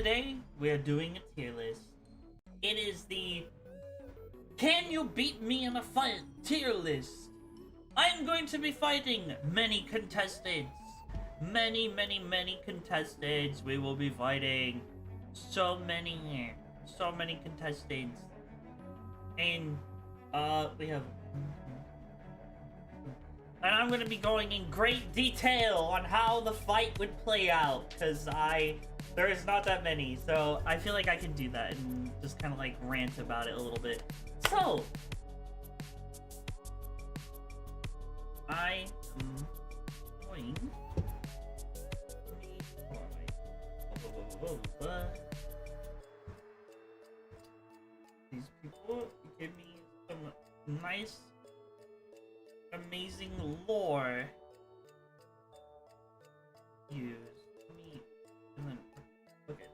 Today, we are doing a tier list. It is the Can You Beat Me in a Fight tier list. I'm going to be fighting many contestants. Many contestants. We will be fighting so many contestants. And, we have... And I'm going to be going in great detail on how the fight would play out, because there is not that many, so I feel like I can do that and just kind of like rant about it a little bit. So, I am going... These people give me some nice, amazing lore. Use me, and then okay.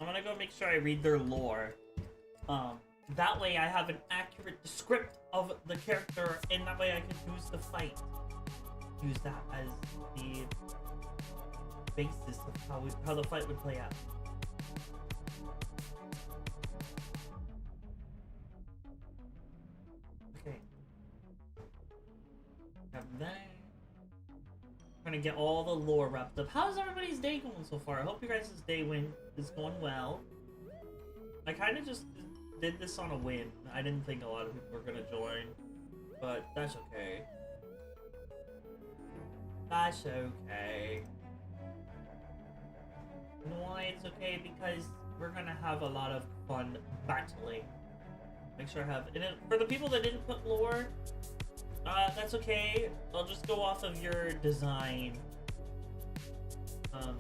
I'm gonna go make sure I read their lore. That way I have an accurate script of the character, and that way I can use the fight. Use that as the basis of how the fight would play out. Okay. Have that. I'm gonna get all the lore wrapped up. How's everybody's day going so far? I hope you guys' day is going well. I kind of just did this on a whim. I didn't think a lot of people were gonna join, but that's okay. That's okay. You know why it's okay? Because we're gonna have a lot of fun battling. Make sure I have... And for the people that didn't put lore, that's okay. I'll just go off of your design. I'm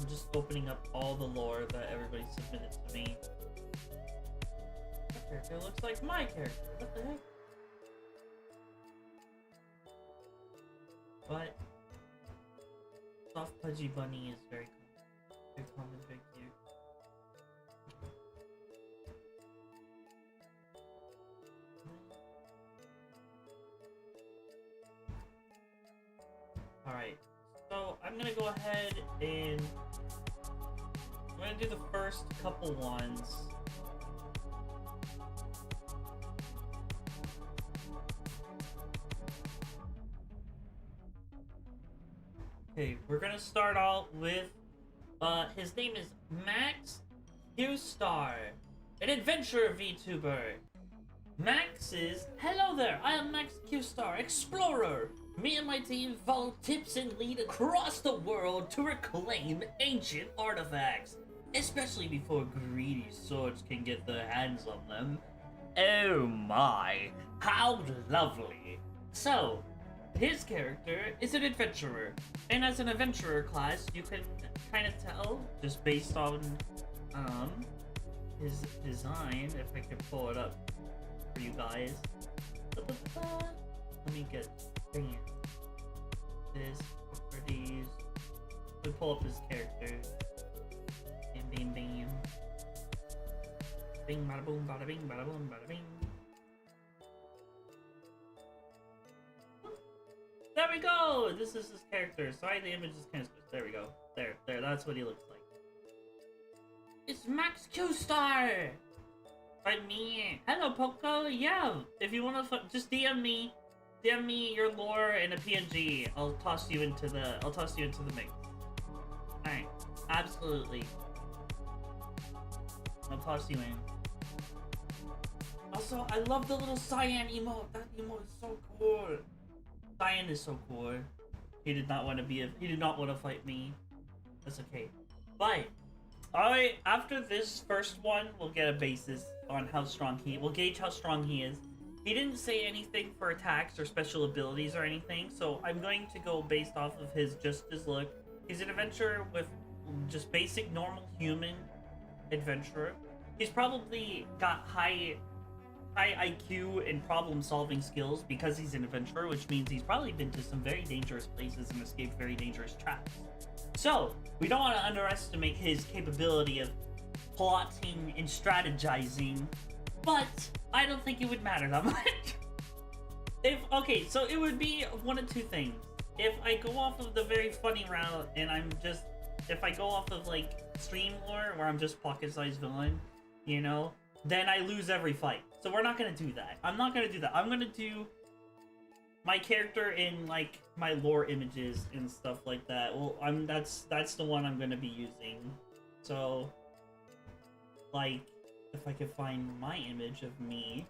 just opening up all the lore that everybody submitted to me. That character looks like my character. What the heck? But soft pudgy bunny is very common, very cute. Alright, so I'm gonna go ahead and I'm gonna do the first couple ones. Okay, we're gonna start out with, his name is Max Q-Star, an adventurer VTuber. Max is, hello there, I am Max Q-Star, explorer. Me and my team follow tips and lead across the world to reclaim ancient artifacts, especially before greedy swords can get their hands on them. Oh my, how lovely. So, his character is an adventurer, and as an adventurer class, you can kind of tell, just based on his design, if I can pull it up for you guys. Let me get this properties. We pull up his character. Bing, bing, bing. Bing, bada boom, bada bing, bada boom, bada bing. There we go! This is his character. Sorry, the image is kind of... There we go. There. That's what he looks like. It's Max Q-Star! Right, me. Hello, Poco. Yeah, if you want to... Just DM me. DM me your lore in a PNG. I'll toss you into the mix. Alright. Absolutely. I'll toss you in. Also, I love the little cyan emote. That emote is so cool. Cyan is so cool. He did not want to fight me. That's okay. But after this first one, we'll get a basis on how strong we'll gauge how strong he is. He didn't say anything for attacks or special abilities or anything, so I'm going to go based off of his look. He's an adventurer with just basic normal human adventurer. He's probably got high IQ and problem-solving skills because he's an adventurer, which means he's probably been to some very dangerous places and escaped very dangerous traps. So, we don't want to underestimate his capability of plotting and strategizing, but I don't think it would matter that much. Okay, so it would be one of two things. If I go off of the very funny route and if I go off of like stream lore where I'm just pocket-sized villain, you know, then I lose every fight. So we're not gonna do that. I'm not gonna do that. I'm gonna do my character in like my lore images and stuff like that. Well, that's the one I'm gonna be using. So, like, if I could find my image of me,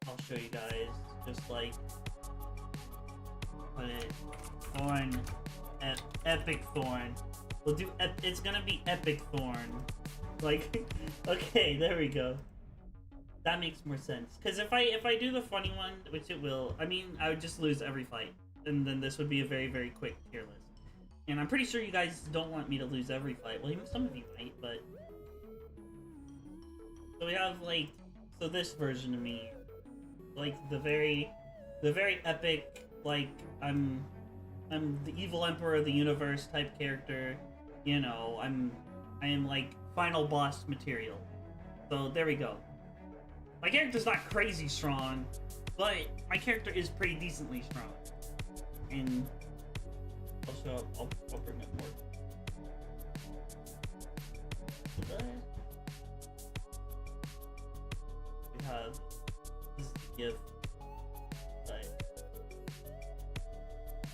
I'll show you guys. Just like put it Thorn, epic Thorn. We'll do. It's gonna be epic Thorn. Like, okay, there we go. That makes more sense. Because if I do the funny one, which it will, I mean, I would just lose every fight, and then this would be a very, very quick tier list. And I'm pretty sure you guys don't want me to lose every fight. Well, even some of you might, but so we have like, so this version of me, like the very epic, like I'm the evil emperor of the universe type character. You know, I am like final boss material. So there we go. My character's not crazy strong, but my character is pretty decently strong. And I'll bring up more. We have this is the gift.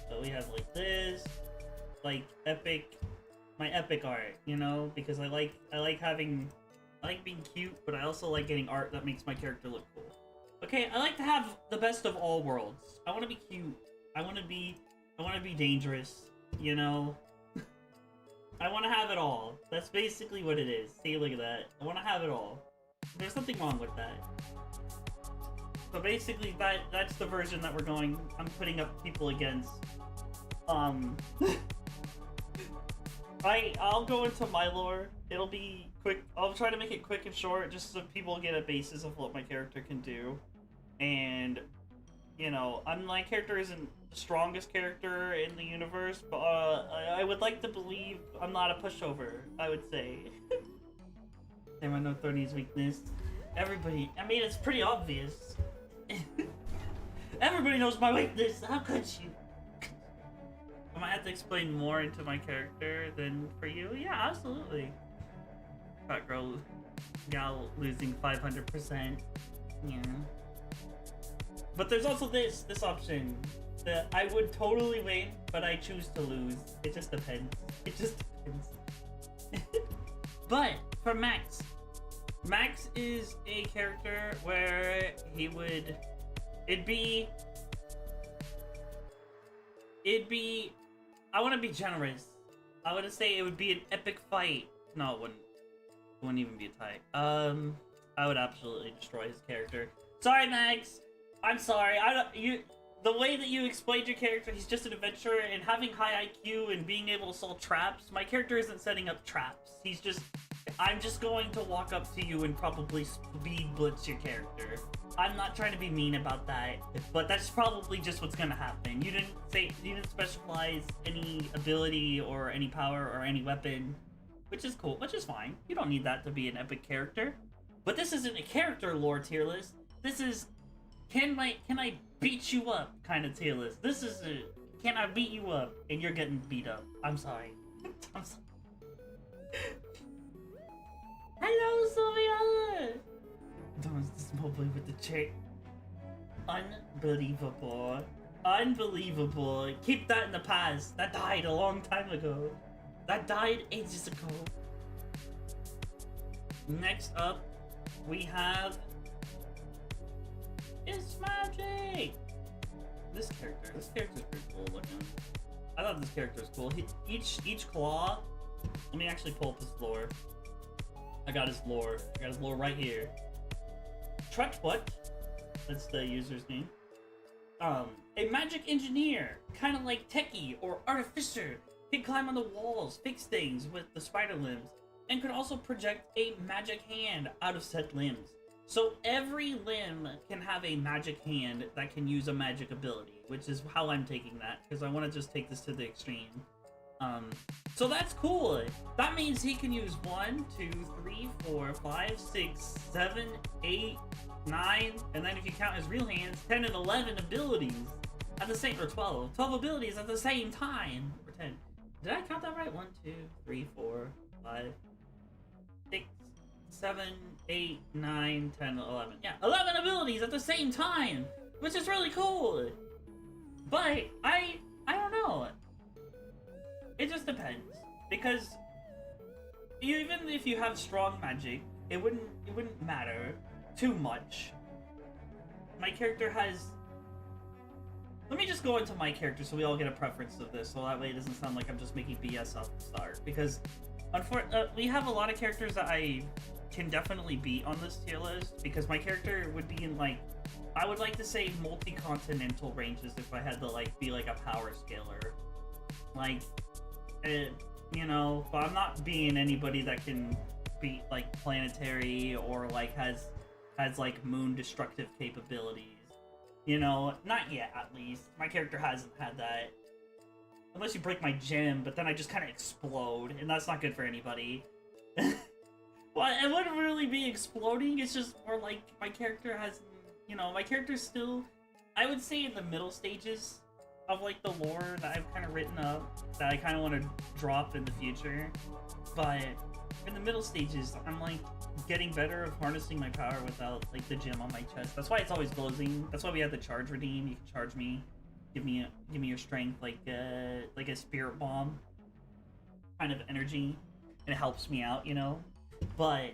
So we have like this, like epic, my epic art, you know, because I like being cute, but I also like getting art that makes my character look cool. Okay, I like to have the best of all worlds. I want to be cute. I want to be dangerous, you know? I want to have it all. That's basically what it is. See, look at that. I want to have it all. There's nothing wrong with that. So basically, that's the version that I'm putting up people against. I'll go into my lore. It'll be quick. I'll try to make it quick and short, just so people get a basis of what my character can do. And, you know, my character isn't the strongest character in the universe, but I would like to believe I'm not a pushover, I would say. Anyone know Thornier's weakness? Everybody, I mean, it's pretty obvious. Everybody knows my weakness, how could you? I might have to explain more into my character than for you. Yeah, absolutely. Fat girl, gal losing 500%. Yeah. But there's also this option that I would totally win, but I choose to lose. It just depends. It just depends. But for Max is a character where it'd be I want to be generous. I want to say it would be an epic fight. No, it wouldn't even be a tie. I would absolutely destroy his character. Sorry, Max. I'm sorry. The way that you explained your character, he's just an adventurer, and having high IQ and being able to solve traps. My character isn't setting up traps. I'm just going to walk up to you and probably speed blitz your character. I'm not trying to be mean about that, but that's probably just what's gonna happen. You didn't specialize any ability or any power or any weapon, which is cool, which is fine. You don't need that to be an epic character. But this isn't a character lore tier list. This is can I beat you up kind of tier list. This is a can I beat you up and you're getting beat up. I'm sorry. I'm sorry. Hello, Sylvia! Don't this mobile with the chick. Unbelievable. Unbelievable. Keep that in the past. That died a long time ago. That died ages ago. Next up, we have It's Magic! This character's pretty cool looking. I thought this character was cool. Each claw. Let me actually pull up his lore. I got his lore right here. What? That's the user's name. A magic engineer, kind of like Techie or Artificer, can climb on the walls, fix things with the spider limbs, and can also project a magic hand out of said limbs. So every limb can have a magic hand that can use a magic ability, which is how I'm taking that, because I want to just take this to the extreme. So that's cool. That means he can use 1, 2, 3, 4, 5, 6, 7, 8, 9, and then if you count his real hands, 10 and 11 abilities at the same, or 12 abilities at the same time, or 10. Did I count that right? 1, 2, 3, 4, 5, 6, 7, 8, 9, 10, 11. Yeah, 11 abilities at the same time, which is really cool. But I don't know. It just depends, because even if you have strong magic, it wouldn't matter too much. My character has... Let me just go into my character so we all get a preference of this, so that way it doesn't sound like I'm just making BS off the start. Because we have a lot of characters that I can definitely beat on this tier list, because my character would be in, like, I would like to say multi-continental ranges if I had to, like, be like a power scaler. Like, you know, but I'm not being anybody that can beat, like, planetary or, like, has like moon destructive capabilities. You know, not yet, at least. My character hasn't had that. Unless you break my gem, but then I just kind of explode, and that's not good for anybody. Well, it wouldn't really be exploding, it's just more like my character has, you know, my character's still, I would say, in the middle stages of, like, the lore that I've kind of written up, that I kind of want to drop in the future. But in the middle stages, I'm, like, getting better of harnessing my power without, like, the gem on my chest. That's why it's always glowing. That's why we have the charge redeem. You can charge me, give me your strength, like a spirit bomb kind of energy, and it helps me out, you know. But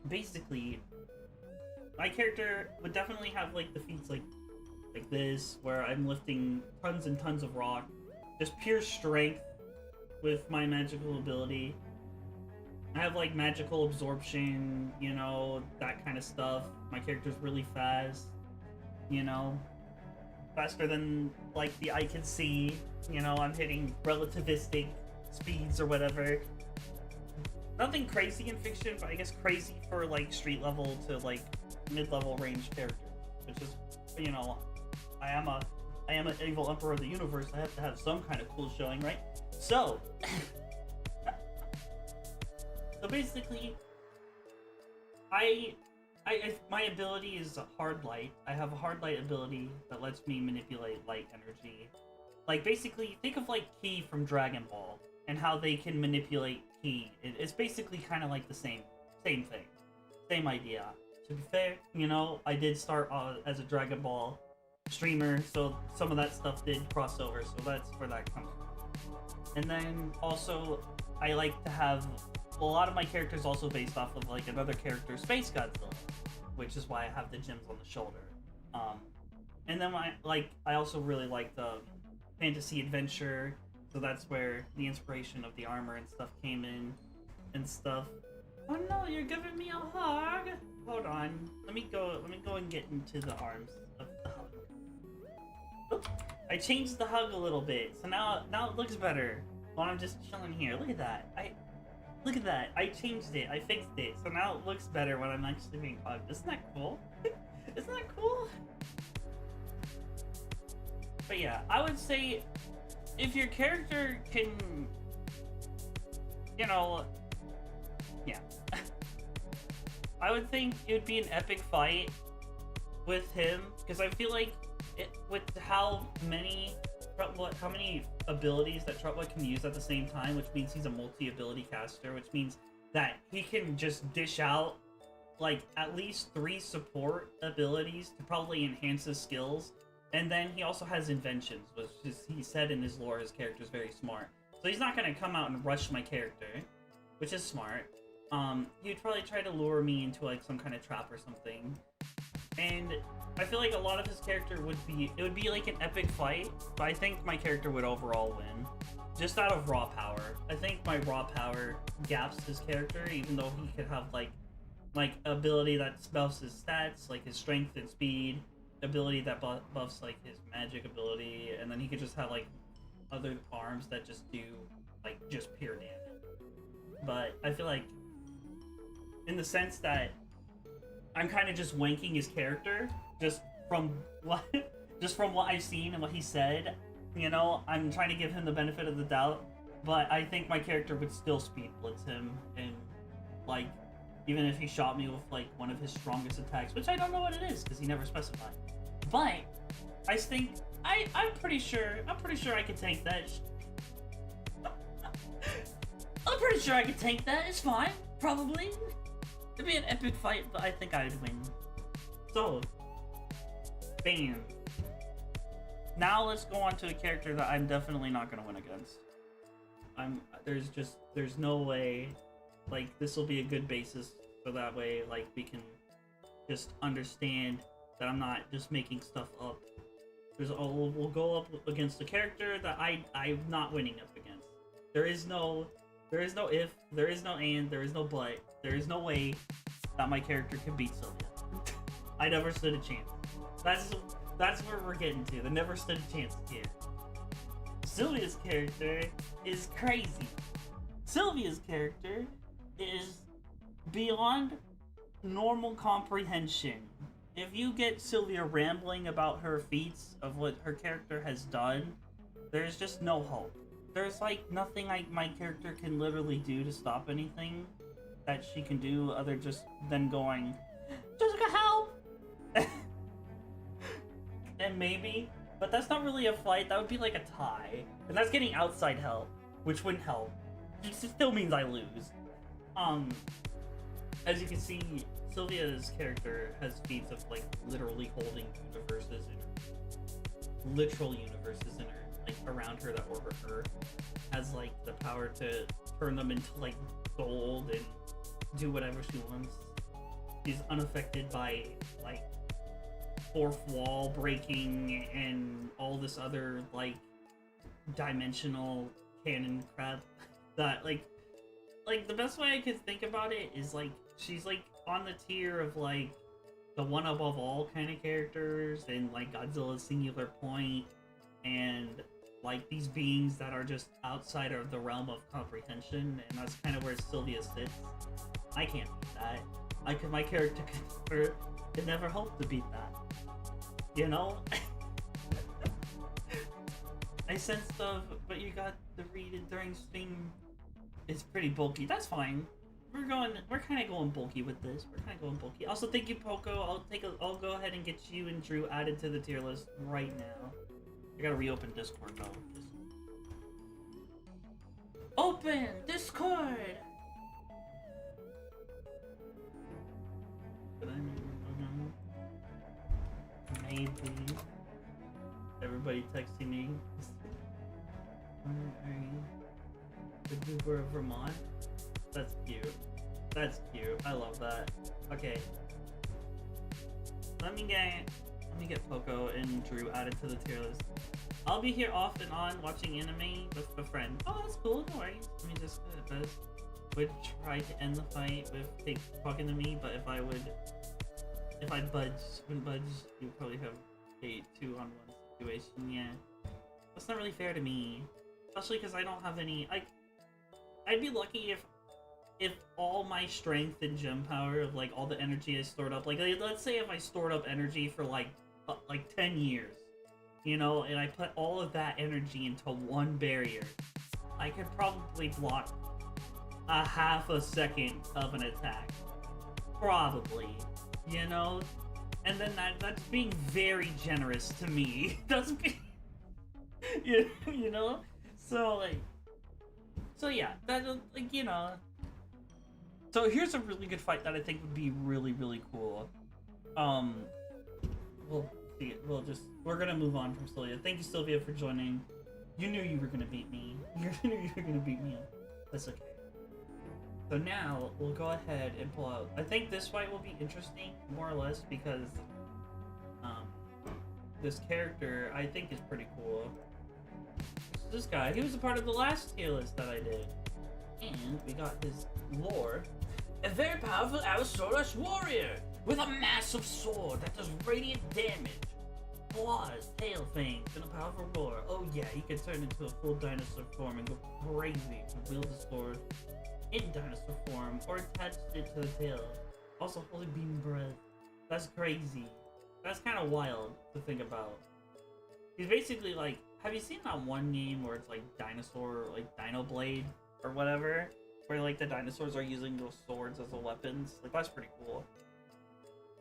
basically, my character would definitely have, like, the feats like this, where I'm lifting tons and tons of rock, just pure strength with my magical ability. I have, like, magical absorption, you know, that kind of stuff. My character's really fast, you know, faster than, like, the eye can see. You know, I'm hitting relativistic speeds or whatever. Nothing crazy in fiction, but I guess crazy for, like, street level to, like, mid-level range characters, which is, you know, I am an evil emperor of the universe. I have to have some kind of cool showing, right? So, so basically, my ability is hard light. I have a hard light ability that lets me manipulate light energy. Like, basically, think of, like, Ki from Dragon Ball and how they can manipulate Ki. It's basically kind of like the same thing, same idea. To be fair, you know, I did start as a Dragon Ball streamer, so some of that stuff did cross over, so that's where that comes from. And then also, I like to have a lot of my characters also based off of, like, another character, Space Godzilla, which is why I have the gems on the shoulder. And then I also really like the fantasy adventure, so that's where the inspiration of the armor and stuff came in and stuff. Oh no, you're giving me a hug. Hold on, let me go and get into the arms of the hug. Oops. I changed the hug a little bit, so now it looks better while I'm just chilling here. Look at that. Look at that. I changed it. I fixed it. So now it looks better when I'm actually being hugged. Isn't that cool? Isn't that cool? But yeah, I would say if your character can, you know, yeah. I would think it would be an epic fight with him, because I feel like with how many abilities that Trotwood can use at the same time, which means he's a multi-ability caster, which means that he can just dish out, like, at least 3 support abilities to probably enhance his skills. And then he also has inventions, which is, he said in his lore, his character's very smart. So he's not gonna come out and rush my character, which is smart. He'd probably try to lure me into, like, some kind of trap or something. And I feel like a lot of his character would be like an epic fight, but I think my character would overall win. Just out of raw power. I think my raw power gaps his character, even though he could have, like ability that buffs his stats, like his strength and speed, ability that buffs, like, his magic ability, and then he could just have, like, other arms that just do, like, just pure damage. But I feel like, in the sense that I'm kind of just wanking his character, just from what I've seen and what he said, you know, I'm trying to give him the benefit of the doubt, but I think my character would still speed blitz him and, like, even if he shot me with like one of his strongest attacks, which I don't know what it is because he never specified. But I think I'm pretty sure I can tank that. I'm pretty sure I can tank that. It's fine, probably. It'd be an epic fight, but I think I'd win. So, bam. Now let's go on to a character that I'm definitely not gonna win against. There's no way, like, this will be a good basis, so that way, like, we can just understand that I'm not just making stuff up. We'll go up against a character that I'm not winning up against. There is no if, there is no and, there is no but, there is no way that my character can beat Sylvia. I never stood a chance. That's where we're getting to. They never stood a chance here. Sylvia's character is crazy. Sylvia's character is beyond normal comprehension. If you get Sylvia rambling about her feats of what her character has done, there's just no hope. There's like nothing my character can literally do to stop anything that she can do other just than going, Jessica, help! And maybe, but that's not really a fight. That would be like a tie, and that's getting outside help, which wouldn't help. It still means I lose. As you can see, Sylvia's character has feats of like literally holding universes in literal universes in her, like around her that orbit her. Has like the power to turn them into like gold and do whatever she wants. She's unaffected by like fourth wall breaking and all this other like dimensional canon crap that like the best way I could think about it is like she's like on the tier of like the one above all kind of characters and like Godzilla's Singular Point and like these beings that are just outside of the realm of comprehension, and that's kind of where Sylvia sits. I can't beat that. My character could never hope to beat that. You know? I sense stuff, but you got to read it during stream. It's pretty bulky. That's fine. We're kind of going bulky with this. We're kind of going bulky. Also, thank you, Poco. I'll go ahead and get you and Drew added to the tier list right now. I gotta reopen Discord though. Open Discord. Maybe. Everybody texting me. The Goober of Vermont. That's cute. That's cute. I love that. Okay. Let me get Poco and Drew added to the tier list. I'll be here off and on watching anime with a friend. Oh, that's cool. No worries. Let me just do this. Would try to end the fight with talking to me, but if I'd wouldn't budge, you'd probably have a 2-on-1 situation. Yeah, that's not really fair to me, especially because I don't have any. I'd be lucky if all my strength and gem power of like all the energy I stored up, like let's say if I stored up energy for like 10 years, you know, and I put all of that energy into one barrier, I could probably block a half a second of an attack, probably, you know, and then that's being very generous to me. That's you know, so yeah, that like, you know. So here's a really good fight that I think would be really, really cool. We're gonna move on from Sylvia. Thank you, Sylvia, for joining. You knew you were gonna beat me. You knew you were gonna beat me. That's okay. So now we'll go ahead and pull out. I think this fight will be interesting, more or less, because this character I think is pretty cool. This guy, he was a part of the last tier list that I did, and we got his lore. A very powerful Allosaurus warrior with a massive sword that does radiant damage, claws, tail fangs, and a powerful roar. Oh yeah, he can turn into a full dinosaur form and go crazy to wield the sword in dinosaur form or attach it to the tail. Also, holy beam breath. That's crazy. That's kind of wild to think about. He's basically like, have you seen that one game where it's like dinosaur, like Dino Blade or whatever? where like the dinosaurs are using those swords as weapons. Like that's pretty cool.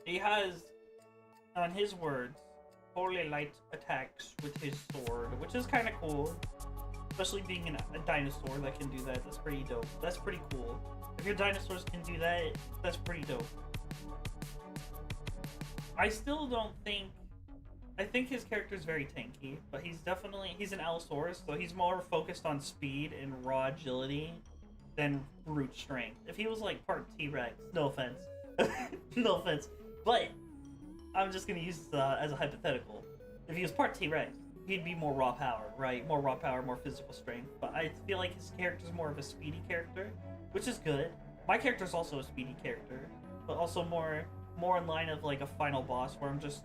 He has, on his words, holy light attacks with his sword, which is kind of cool. Especially being a dinosaur that can do that. That's pretty dope. That's pretty cool. If your dinosaurs can do that, that's pretty dope. I still don't think... I think his character is very tanky, but he's an Allosaurus, so he's more focused on speed and raw agility than brute strength. If he was like part T-Rex, no offense. No offense. But, I'm just gonna use this as a hypothetical. If he was part T-Rex, he'd be more raw power, right? More raw power, more physical strength. But I feel like his character's more of a speedy character, which is good. My character's also a speedy character, but also more in line of like a final boss where I'm just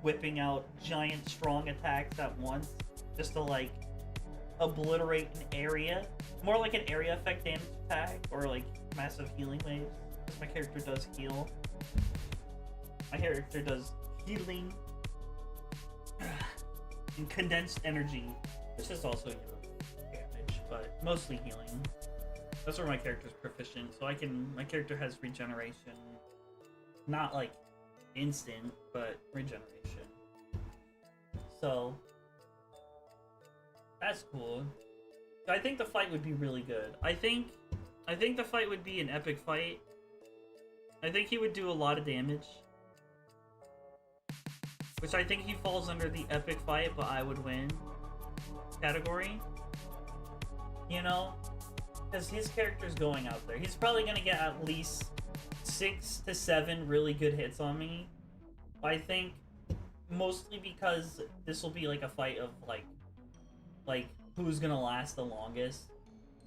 whipping out giant strong attacks at once just to like obliterate an area. More like an area effect damage attack or like massive healing waves. Because my character does heal. My character does healing and condensed energy, which is also damage, but mostly healing. That's where my character's proficient, so my character has regeneration. Not like instant, but regeneration. So that's cool. I think the fight would be really good. I think the fight would be an epic fight. I think he would do a lot of damage. Which I think he falls under the epic fight, but I would win category. You know? Because his character's going out there. He's probably going to get at least 6 to 7 really good hits on me. I think mostly because this will be like a fight of like who's going to last the longest.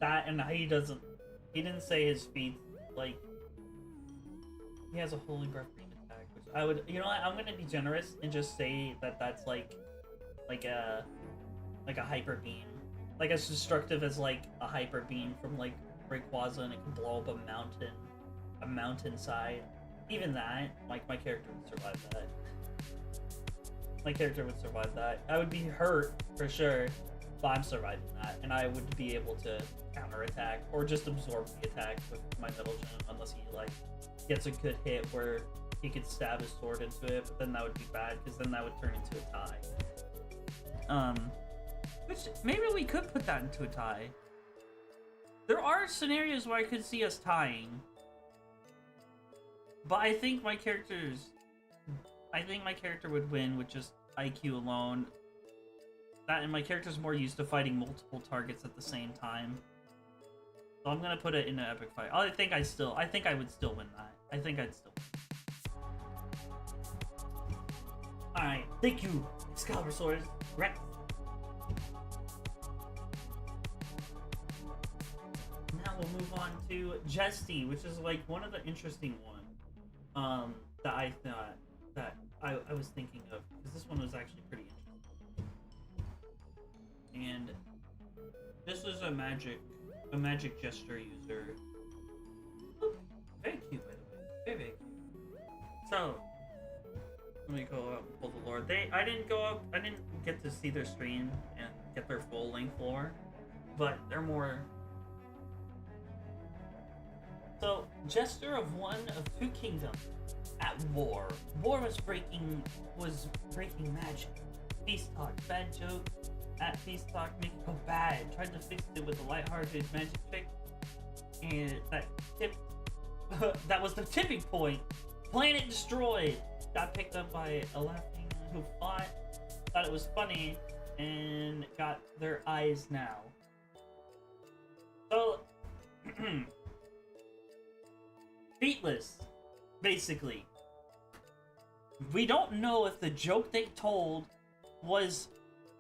That and he didn't say his feet, like, he has a holy breath beam attack, which I would, you know what, I'm gonna be generous and just say that that's like a hyper beam, like as destructive as like a hyper beam from like Rayquaza, and it can blow up a mountainside. Even that, like, my character would survive that. My character would survive that. I would be hurt for sure, but I'm surviving that, and I would be able to counterattack or just absorb the attack with my metal gem, unless he like gets a good hit where he could stab his sword into it, but then that would be bad because then that would turn into a tie. Which maybe we could put that into a tie. There are scenarios where I could see us tying, but I think my character would win with just IQ alone. That, and my character's more used to fighting multiple targets at the same time. So I'm gonna put it in an epic fight. I think I would still win that. I think I'd still win. Alright, thank you, Excalibur Swords. Rex. Now we'll move on to Jesty, which is like one of the interesting ones that I thought that I was thinking of, because this one was actually pretty interesting. And this is a magic gesture user. Ooh, very cute, by the way. Very, very cute. So let me go up and pull the lore. I didn't get to see their stream and get their full length lore, but they're more. So, Jester of one of two kingdoms at war. War was breaking magic. Feast talk, bad joke. At Feast talk, make it go bad. Tried to fix it with a lighthearted magic trick, and that was the tipping point. Planet destroyed. Got picked up by a laughing man who thought it was funny, and got their eyes now. So, feetless, basically. We don't know if the joke they told was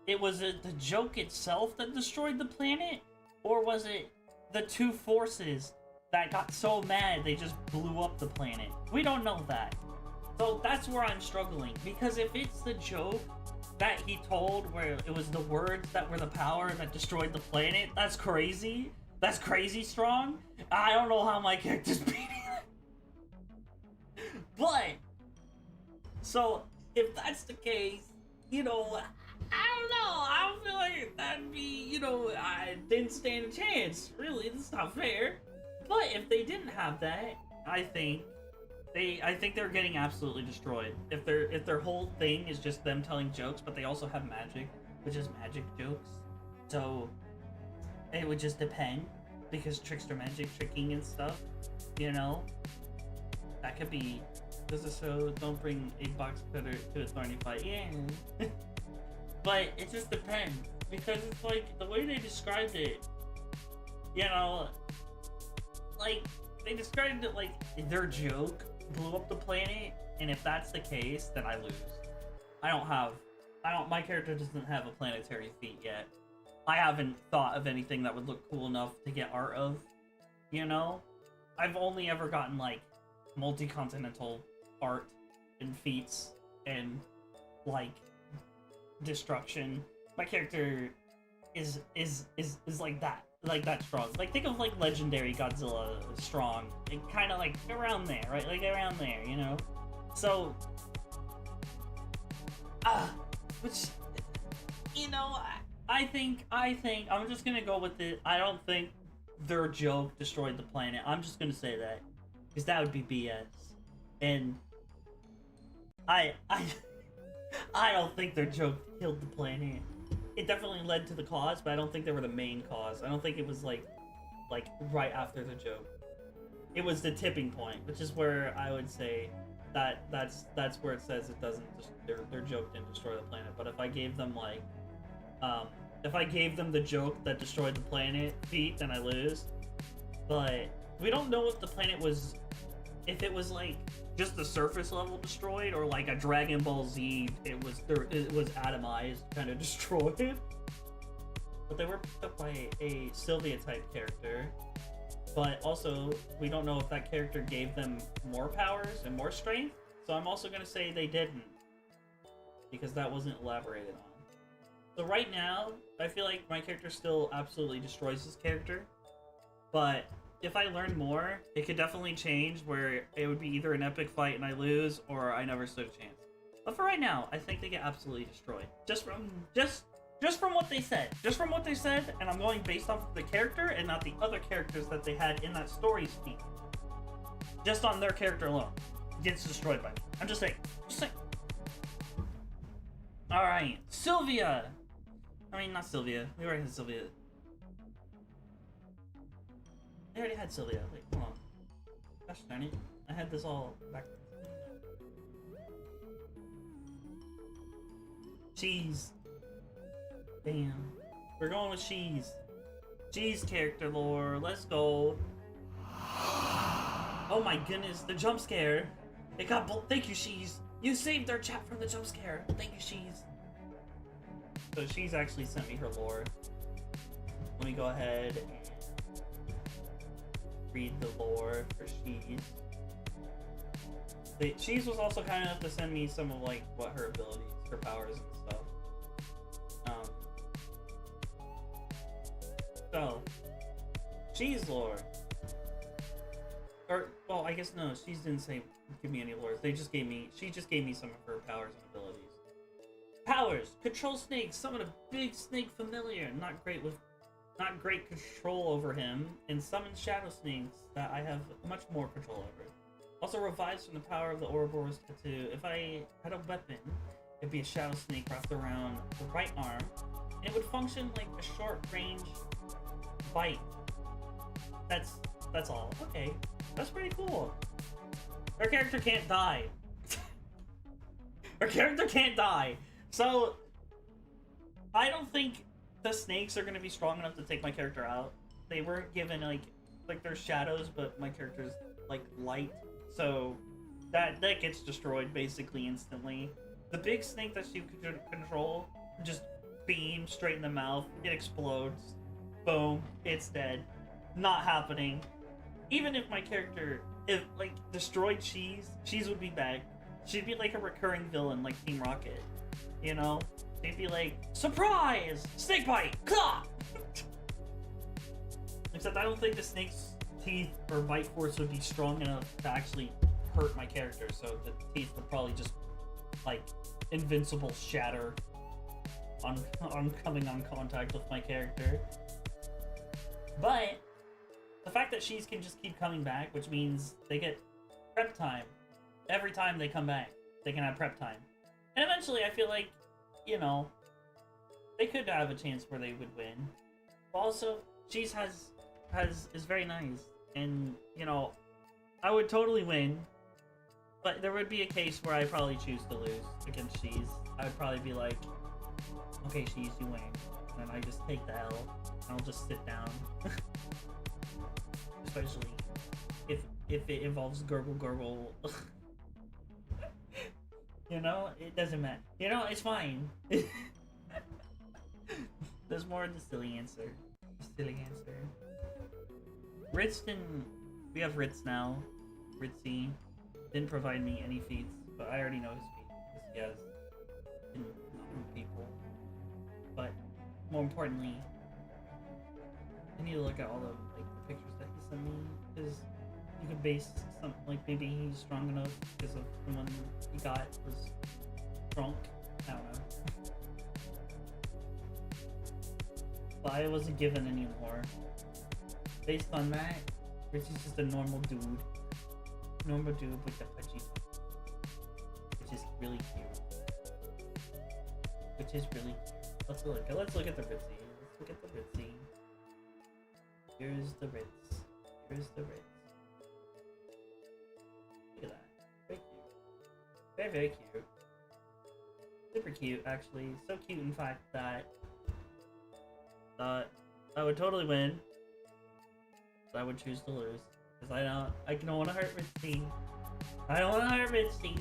the joke itself that destroyed the planet, or was it the two forces that got so mad they just blew up the planet? We don't know that. So that's where I'm struggling, because if it's the joke that he told where it was the words that were the power that destroyed the planet, that's crazy. That's crazy strong. I don't know how my character's beating it. But, so, if that's the case, you know, I don't know. I don't feel like that'd be, you know, I didn't stand a chance. Really, that's not fair. But if they didn't have that, I think they're getting absolutely destroyed. If their whole thing is just them telling jokes, but they also have magic, which is magic jokes. So it would just depend, because trickster magic, tricking and stuff, you know, that could be. Does it show don't bring a box cutter to a thorny fight? Yeah. But it just depends, because it's like the way they described it, you know, like they described it like their joke blew up the planet, and if that's the case, then I lose. My character doesn't have a planetary feat yet. I haven't thought of anything that would look cool enough to get art of, you know? I've only ever gotten like multi-continental art and feats and like destruction. My character is like that strong. Like, think of like legendary Godzilla strong, and kind of like around there, right? Like around there, you know. So, which, you know, I think I'm just gonna go with it. I don't think their joke destroyed the planet. I'm just gonna say that, because that would be BS, and I don't think their joke killed the planet. It definitely led to the cause, but I don't think they were the main cause. I don't think it was like right after the joke. It was the tipping point, which is where I would say that's where it says it doesn't. Their joke didn't destroy the planet. But if I gave them like, if I gave them the joke that destroyed the planet feat, then I lose. But we don't know if the planet was, if it was like just the surface level destroyed, or like a Dragon Ball Z, it was atomized, kind of destroyed. But they were picked up by a Sylvia type character. But also, we don't know if that character gave them more powers and more strength. So I'm also gonna say they didn't, because that wasn't elaborated on. So right now, I feel like my character still absolutely destroys his character. But if I learn more, it could definitely change, where it would be either an epic fight and I lose, or I never stood a chance. But for right now, I think they get absolutely destroyed. Just from what they said. Just from what they said, and I'm going based off of the character and not the other characters that they had in that story speak. Just on their character alone. Gets destroyed by me. I'm just saying. Alright, Sylvia! I mean, not Sylvia. We already had Sylvia. I already had Sylvia. Wait, hold on. Gosh darn it. I had this all back. Cheese. Damn. We're going with Cheese. Cheese character lore. Let's go. Oh my goodness, the jump scare. It got thank you, Cheese. You saved our chat from the jump scare. Thank you, Cheese. So Cheese actually sent me her lore. Let me go ahead and read the lore for Cheese. Cheese was also kind enough to send me some of like what her abilities, her powers and stuff. So Cheese lore. Or well, I guess no, Cheese didn't say give me any lores. She just gave me some of her powers and abilities. Powers: control snakes, summon a big snake familiar, not great control over him, and summon shadow snakes that I have much more control over. Also revives from the power of the Ouroboros tattoo. If I had a weapon, it'd be a shadow snake wrapped around the right arm, and it would function like a short range bite. That's all. Okay, that's pretty cool. Her character can't die. Her character can't die. So I don't think the snakes are gonna be strong enough to take my character out. They weren't given like they're shadows, but my character's like light, so that gets destroyed basically instantly. The big snake that she could control just beam straight in the mouth. It explodes. Boom. It's dead. Not happening. Even if my character like destroyed Cheese would be back. She'd be like a recurring villain like Team Rocket. You know? They'd be like, surprise! Snake bite! Claw! Except I don't think the snake's teeth or bite force would be strong enough to actually hurt my character, so the teeth would probably just, like, invincible shatter on coming on contact with my character. But the fact that she's can just keep coming back, which means they get prep time. Every time they come back, they can have prep time. And eventually, I feel like, you know, they could have a chance where they would win. But also, Cheese is very nice. And, you know, I would totally win. But there would be a case where I probably choose to lose against Cheese. I would probably be like, okay, Cheese, you win. And I just take the L. And I'll just sit down. Especially if it involves gurgle. You know, it doesn't matter. You know, it's fine. There's more of the silly answer. Ritz didn't... We have Ritz now. Ritzy didn't provide me any feats, but I already know his feats because he has people. But more importantly, I need to look at all the pictures that he sent me, because you could base something like maybe he's strong enough because of the one he got was drunk. I don't know. But I wasn't given anymore. Based on that, Richie's just a normal dude. Normal dude with the pudgy, which is really cute. Let's look at the Ritzy. Let's look at the Ritzy. Here's the Ritz. Look at that. Very cute. Very cute. Super cute, actually. So cute, in fact, that I would totally win. But I would choose to lose. Because I don't want to hurt Ritzy. I don't want to hurt Ritzy.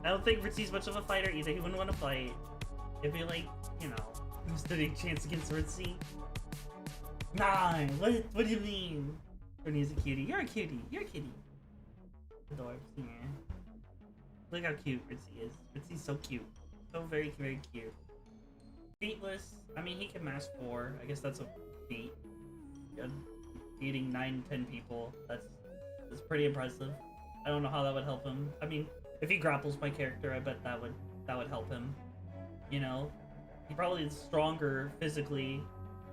I don't think Ritzy's much of a fighter either. He wouldn't want to fight. It'd be like, you know, who's the big chance against Ritzy? 9! What do you mean? Thornier's a cutie. You're a cutie. Adorbs, yeah. Look how cute Ritzy is. Ritzy's so cute. So very, very cute. Featless. I mean, he can mask 4. I guess that's a feat. Beating 9-10 people. That's pretty impressive. I don't know how that would help him. I mean, if he grapples my character, I bet that would help him. You know? He probably is stronger physically,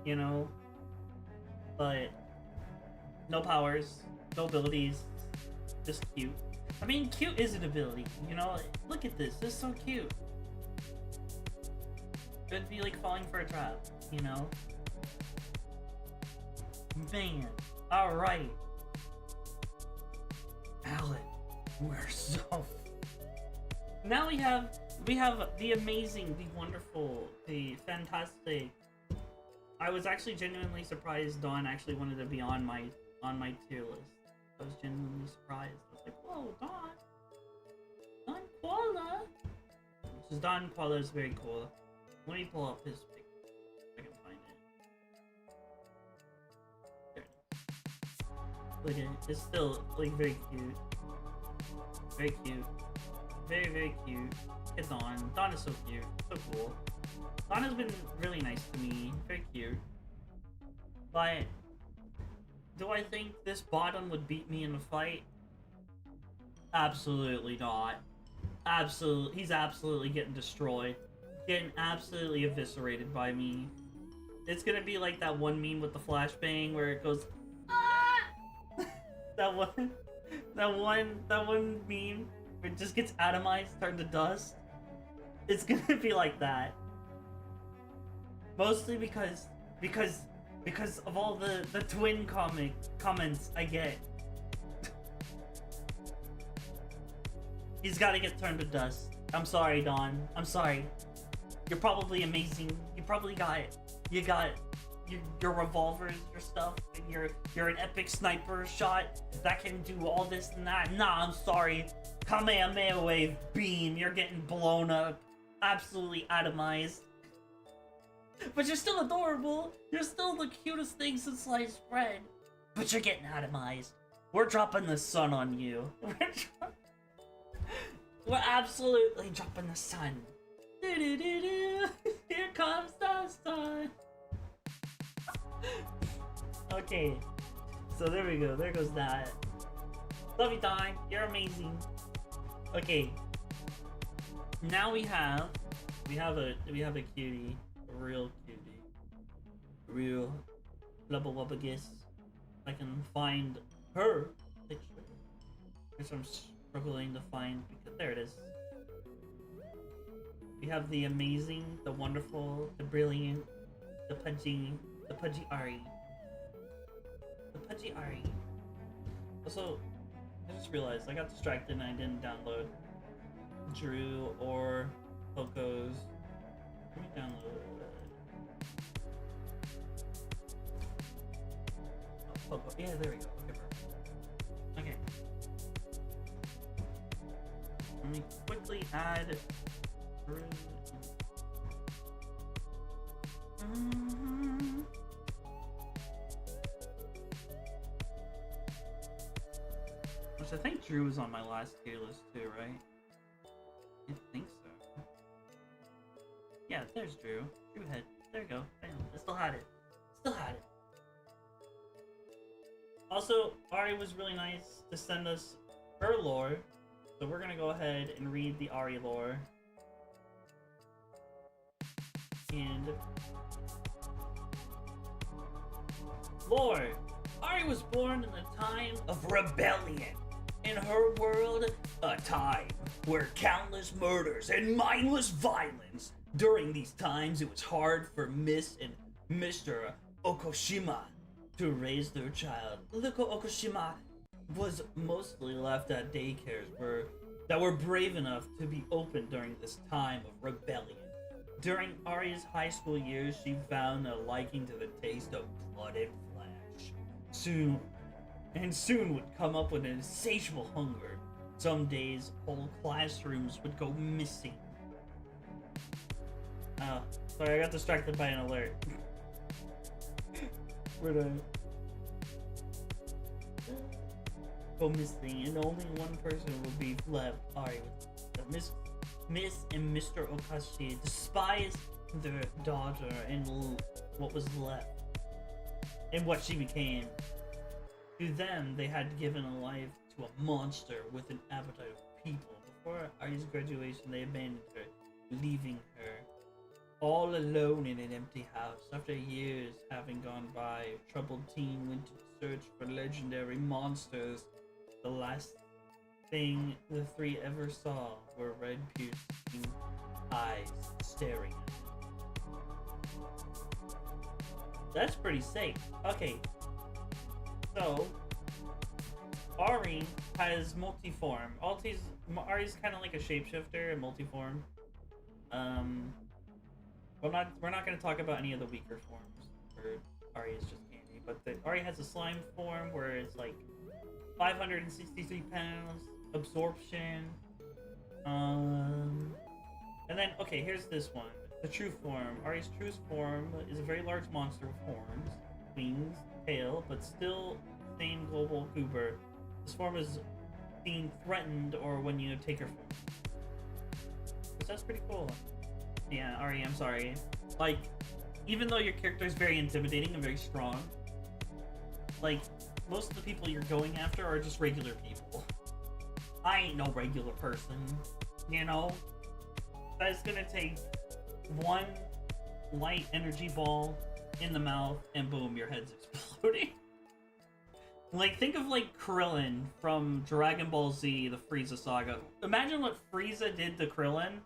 you know? But no powers, no abilities, just cute. I mean, cute is an ability, you know? Look at this. This is so cute. It'd be like falling for a trap, you know? Man, alright. Alan, we're so... Now we have the amazing, the wonderful, the fantastic... I was actually genuinely surprised Dawn actually wanted to be on my tier list. I was genuinely surprised. I was like, whoa, Dawn Koala! Dawn Koala is very cool. Let me pull up his pic if I can find it. There. Look at it. It's still like very cute. Very cute. Very, very cute. It's Dawn. Dawn is so cute. So cool. Dawn has been really nice to me. Very cute. But do I think this bottom would beat me in a fight? Absolutely not. He's absolutely getting destroyed. Getting absolutely eviscerated by me. It's gonna be like that one meme with the flashbang where it goes, ah! that one meme where it just gets atomized, turned to dust. It's gonna be like that. Mostly because of all the twin comments I get. He's gotta get turned to dust. I'm sorry, Dawn. I'm sorry. You're probably amazing. You probably got your revolvers, your stuff, and you're an epic sniper shot that can do all this and that. Nah, I'm sorry. Kamehameha wave beam. You're getting blown up, absolutely atomized. But you're still adorable. You're still the cutest thing since sliced bread. But you're getting atomized. We're dropping the sun on you. We're absolutely dropping the sun. Here comes the sun. Okay, so there we go. There goes that. Love you, Dawn. You're amazing. Okay. Now we have a cutie, a real cutie, real blubba wubbagus. I can find her picture, which I'm struggling to find because there it is. We have the amazing, the wonderful, the brilliant, the pudgy Ari. The pudgy Ari. Also, I just realized I got distracted and I didn't download Drew or Poco's. Let me download Poco. Yeah, there we go. Okay, perfect. Okay. Let me quickly add Drew. Which I think Drew was on my last tier list too, right? I think so. Yeah, there's Drew. Drew head. There we go. Bam. I still had it. Still had it. Also, Ari was really nice to send us her lore. So we're gonna go ahead and read the Ari lore. And lore. Ari was born in the time of rebellion. In her world, a time where countless murders and mindless violence. During these times, it was hard for Miss and Mr. Okushima to raise their child. Little Okushima was mostly left at daycares that were brave enough to be open during this time of rebellion. During Ari's high school years, she found a liking to the taste of blood and flesh. Soon would come up with an insatiable hunger. Some days, whole classrooms would go missing. Sorry, I got distracted by an alert. Where'd I go missing, and only one person would be left. Ari, Miss and Mr. Okashi despised their daughter and what was left, and what she became. To them, they had given a life to a monster with an appetite of people. Before Ari's graduation, they abandoned her, leaving her all alone in an empty house. After years having gone by, a troubled teen went to search for legendary monsters. The last thing the three ever saw were red piercing eyes staring at them. That's pretty safe. Okay. So, Ari has multiform. Ari's kind of like a shapeshifter and multiform. We're not going to talk about any of the weaker forms. For Ari is just candy, but Ari has a slime form where it's like 563 pounds, absorption. And then okay, here's this one. The true form. Ari's true form is a very large monster with horns, wings, tail, but still same global goober. This form is being threatened or when you take her form. Which that's pretty cool. Yeah, Ari, I'm sorry. Like, even though your character is very intimidating and very strong, like, most of the people you're going after are just regular people. I ain't no regular person, you know? That's gonna take one light energy ball in the mouth and boom, your head's exploding. Like, think of like Krillin from Dragon Ball Z, the Frieza saga. Imagine what Frieza did to Krillin,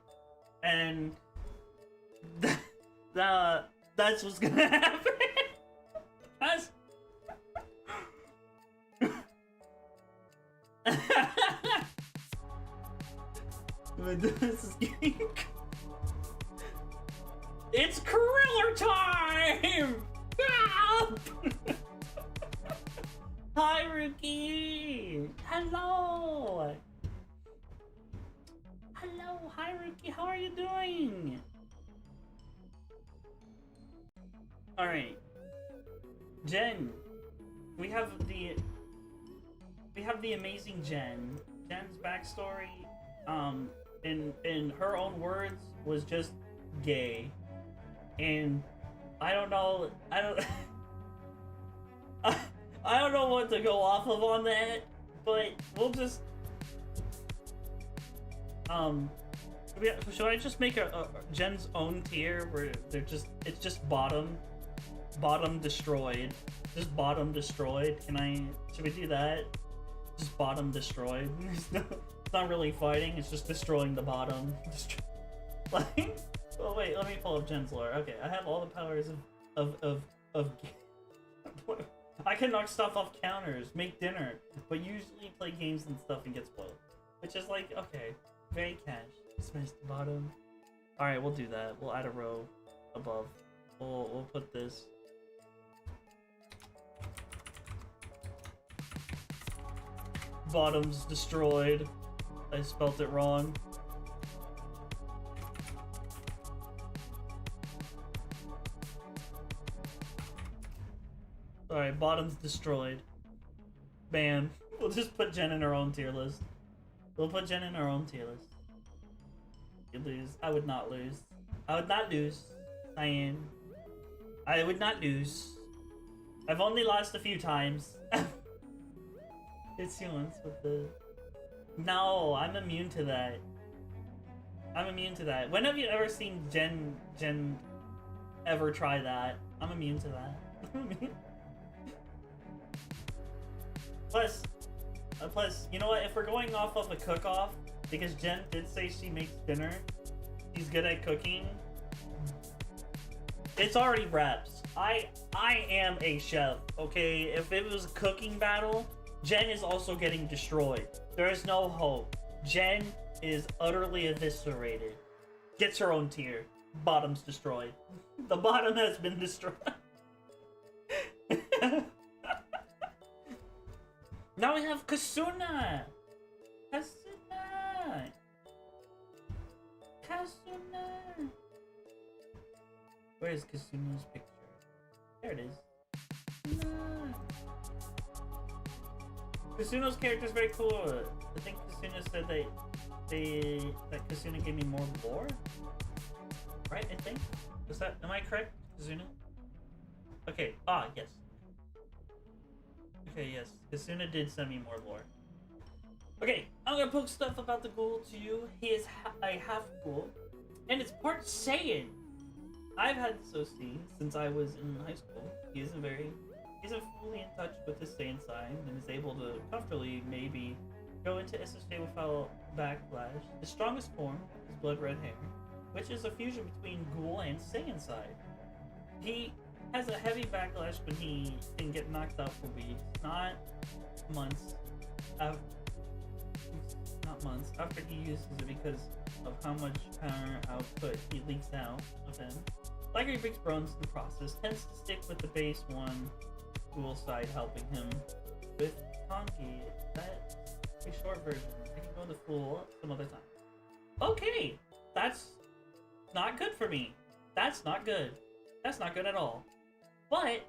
and that's what's gonna happen. That's this is getting... It's Kriller time! Hi, Rookie! Hello! Hello, hi, Rookie, how are you doing? Alright. Jen. We have the amazing Jen. Jen's backstory, in her own words, was just gay. And I don't know, I don't know what to go off of on that, but we'll just, should I just make a Jen's own tier where it's just bottom destroyed, Just bottom destroyed. Should we do that? Just bottom destroyed. It's not really fighting, it's just destroying the bottom. Like, oh wait, let me pull up Jen's lore. Okay, I have all the powers of I can knock stuff off counters, make dinner, but usually play games and stuff and get spoiled. Which is like, okay, very cash. Smash the bottom. Alright, we'll do that. We'll add a row above. We'll put this. Bottom's destroyed. I spelt it wrong. Alright, bottom's destroyed. Bam. We'll just put Jen in her own tier list. We'll put Jen in her own tier list. You lose. I would not lose. I would not lose. I would not lose. I've only lost a few times. It's once with the... No, I'm immune to that. I'm immune to that. When have you ever seen Jen ever try that? I'm immune to that. Plus, you know what? If we're going off of a cook-off, because Jen did say she makes dinner, she's good at cooking. It's already reps. I am a chef, okay? If it was a cooking battle, Jen is also getting destroyed. There is no hope. Jen is utterly eviscerated. Gets her own tier. Bottom's destroyed. The bottom has been destroyed. Now we have Kasuna! Kasuna! Kasuna! Where is Kasuna's picture? There it is. No. Kasuna's character is very cool. I think Kasuna said that Kasuna gave me more lore? Right, I think? Am I correct, Kasuna? Okay, yes. Okay, yes. Kasuna did send me more lore. Okay, I'm gonna poke stuff about the ghoul to you. He is a half ghoul, and it's part Saiyan. I've had this o.c. since I was in high school. He isn't fully in touch with his Saiyan side, and is able to comfortably maybe go into SSJ without backlash. His strongest form is blood red hair, which is a fusion between ghoul and Saiyan side. He has a heavy backlash when he can get knocked out for weeks, not months. Not months after he uses it because of how much power output he leaks out of him. Like he breaks bones in the process, tends to stick with the base one ghoul side, helping him with Kongi. That's a short version. I can go the full some other time. Okay, that's not good for me. That's not good. That's not good at all. But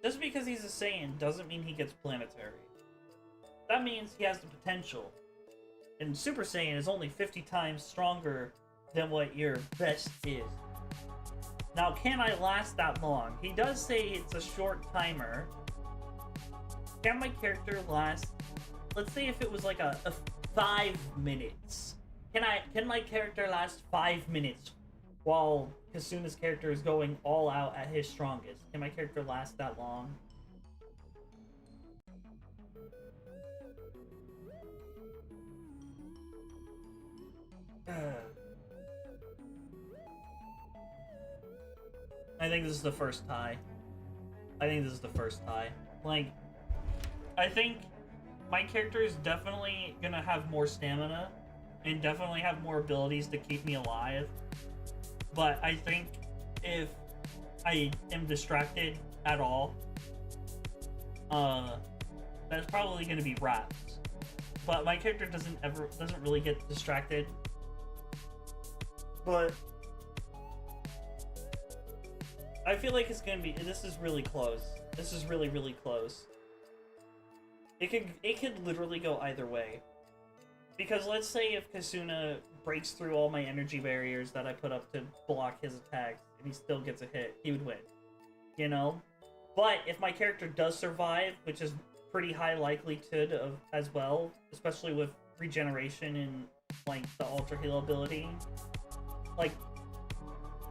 just because he's a Saiyan doesn't mean he gets planetary. That means he has the potential. And Super Saiyan is only 50 times stronger than what your best is. Now, can I last that long? He does say it's a short timer. Can my character last... Let's say if it was like a 5 minutes. Can my character last 5 minutes while Kasuna's character is going all out at his strongest? Can my character last that long? I think this is the first tie. Like, I think my character is definitely gonna have more stamina and definitely have more abilities to keep me alive. But I think if I am distracted at all, that's probably gonna be wraps. But my character doesn't really get distracted. But I feel like it's gonna be. This is really close. This is really, really close. It could literally go either way. Because let's say if Kasuna breaks through all my energy barriers that I put up to block his attacks, and he still gets a hit, he would win. You know? But if my character does survive, which is pretty high likelihood of as well, especially with regeneration and like the Ultra Heal ability, like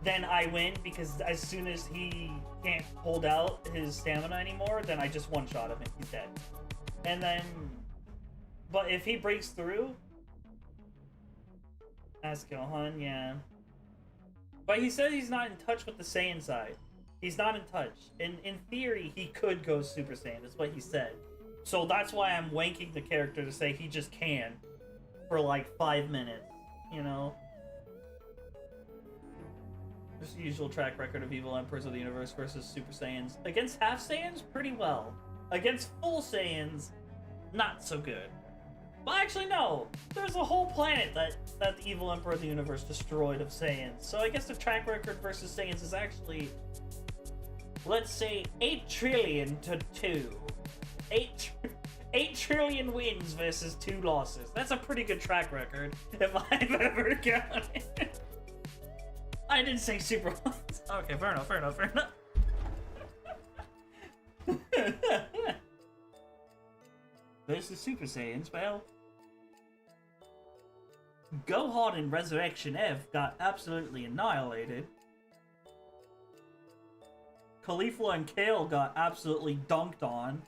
then I win, because as soon as he can't hold out his stamina anymore, then I just one-shot him and he's dead. And then... But if he breaks through... Ask Gohan, yeah. But he said he's not in touch with the Saiyan side. He's not in touch. In theory, he could go Super Saiyan. That's what he said. So that's why I'm wanking the character to say he just can. For like 5 minutes. You know? Just the usual track record of evil Emperors of the Universe versus Super Saiyans. Against half Saiyans, pretty well. Against full Saiyans, not so good. Well, actually, no. There's a whole planet that the evil Emperor of the Universe destroyed of Saiyans. So I guess the track record versus Saiyans is actually, let's say, 8 trillion to 2. 8 trillion wins versus 2 losses. That's a pretty good track record, if I've ever counted. I didn't say super ones. Okay, fair enough. Versus Super Saiyans, well... Gohan in Resurrection F got absolutely annihilated. Caulifla and Kale got absolutely dunked on.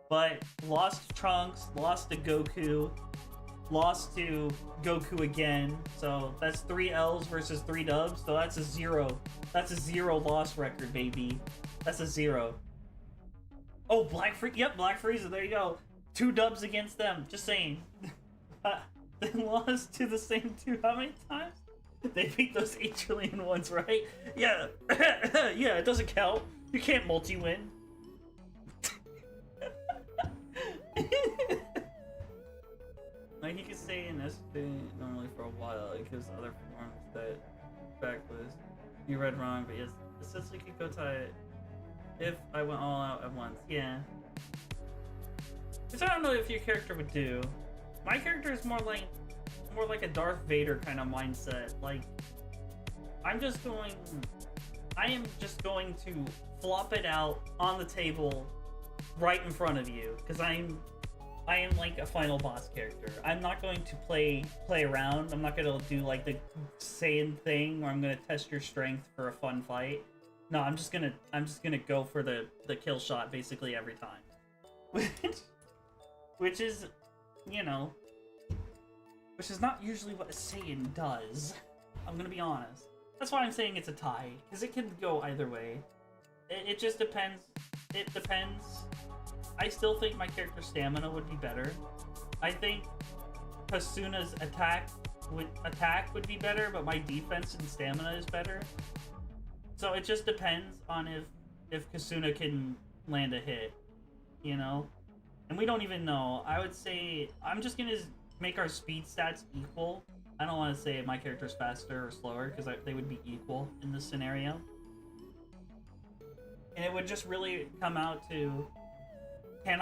But lost to Trunks, lost to Goku, lost to Goku again. So that's 3 L's versus 3 dubs. So that's a 0. That's a 0 loss record, baby. That's a 0. Oh, Black Frieza, there you go. 2 dubs against them, just saying. They lost to the same 2 how many times? They beat those 8 trillion ones, right? Yeah, yeah, it doesn't count. You can't multi-win. Like, he could stay in SP normally for a while. It gives other forms that backlist. You read wrong, but yes, essentially could go tie it. If I went all out at once, yeah. Which I don't know if your character would do. My character is more like a Darth Vader kind of mindset. Like, I am just going to flop it out on the table right in front of you, because I am like a final boss character. I'm not going to play around. I'm not gonna do like the Saiyan thing where I'm gonna test your strength for a fun fight. No, I'm just gonna go for the kill shot basically every time. Which is, you know, which is not usually what a Saiyan does. I'm gonna be honest. That's why I'm saying it's a tie, because it can go either way. It just depends. It depends. I still think my character's stamina would be better. I think Kasuna's attack would be better, but my defense and stamina is better. So it just depends on if Kasuna can land a hit, you know? And we don't even know. I would say, I'm just gonna make our speed stats equal. I don't want to say my character's faster or slower, because they would be equal in this scenario. And it would just really come out to, can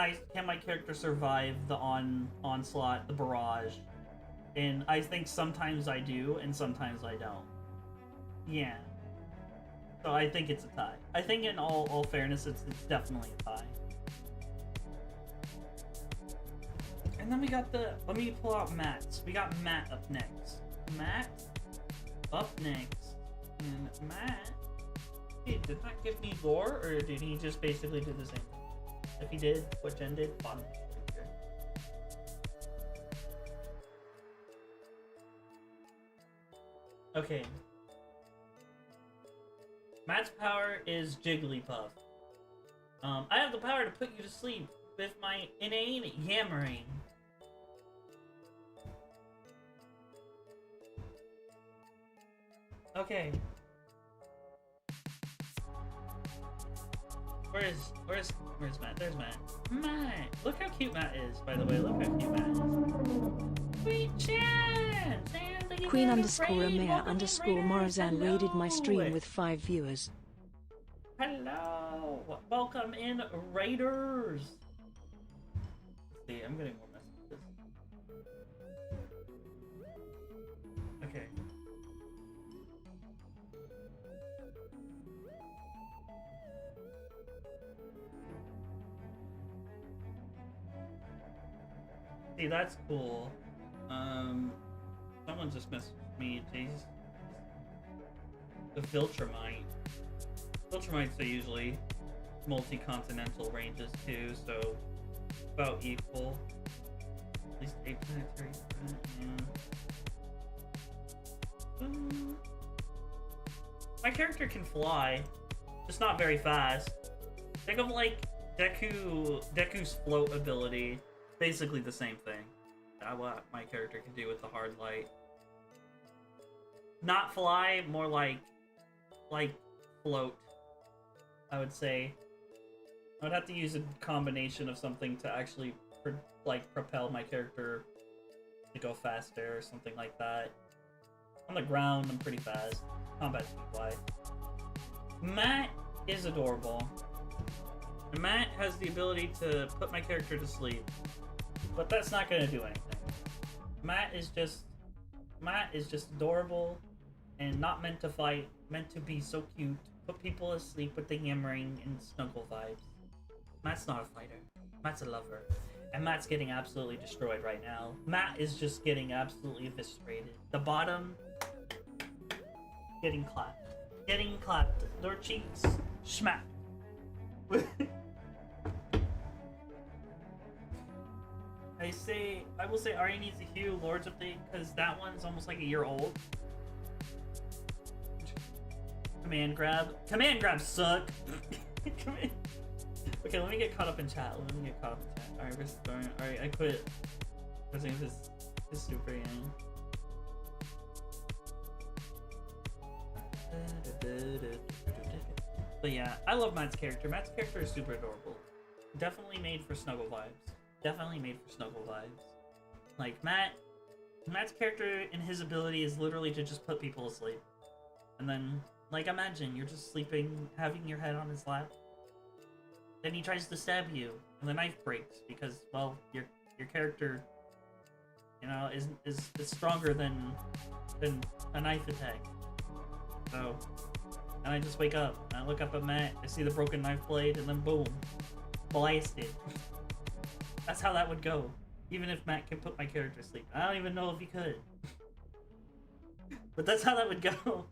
my character survive the onslaught, the barrage? And I think sometimes I do, and sometimes I don't. Yeah. So I think it's a tie. I think in all fairness, it's definitely a tie. And then we got let me pull out Matt's. We got Matt up next. Matt up next. And Matt, hey, did that give me lore, or did he just basically do the same thing? If he did, what Jen did, fun. Okay. Matt's power is Jigglypuff. I have the power to put you to sleep with my inane yammering. Okay. Where's Matt? There's Matt. Matt! Look how cute Matt is, by the way. Look how cute Matt is. Sweet Chan! Queen _Amir _ Morazan raided my stream with 5 viewers. Hello! Welcome in, Raiders! Let's see, I'm getting more messages. Okay. See, that's cool. Someone just messaged me. Jesus The Viltrumite. Viltrumites are usually multi-continental ranges too, so about equal. At least 8 planetary. Yeah. My character can fly, just not very fast. Think of like Deku's float ability. Basically the same thing. What my character can do with the hard light. Not fly, more like float, I would say. I would have to use a combination of something to actually propel my character to go faster or something like that. On the ground, I'm pretty fast. Combat speed-wise. Matt is adorable. And Matt has the ability to put my character to sleep. But that's not gonna do anything. Matt is just adorable and not meant to fight, meant to be so cute, put people asleep with the hammering and snuggle vibes. Matt's not a fighter. Matt's a lover. And Matt's getting absolutely destroyed right now. Matt is just getting absolutely eviscerated. The bottom, getting clapped. Getting clapped. Their cheeks, smack. I will say Ari needs a Hue Lords update because that one's almost like a year old. Command grabs suck. Okay, let me get caught up in chat. Alright, we're starting. Alright, I quit. I think this is super young. But yeah, I love Matt's character. Matt's character is super adorable. Definitely made for snuggle vibes. Like Matt's character and his ability is literally to just put people asleep. And then, like, imagine you're just sleeping, having your head on his lap. Then he tries to stab you, and the knife breaks because, well, your character, you know, is stronger than a knife attack. So, and I just wake up, and I look up at Matt, I see the broken knife blade, and then boom, blasted. That's how that would go. Even if Matt can put my character to sleep. I don't even know if he could. But that's how that would go.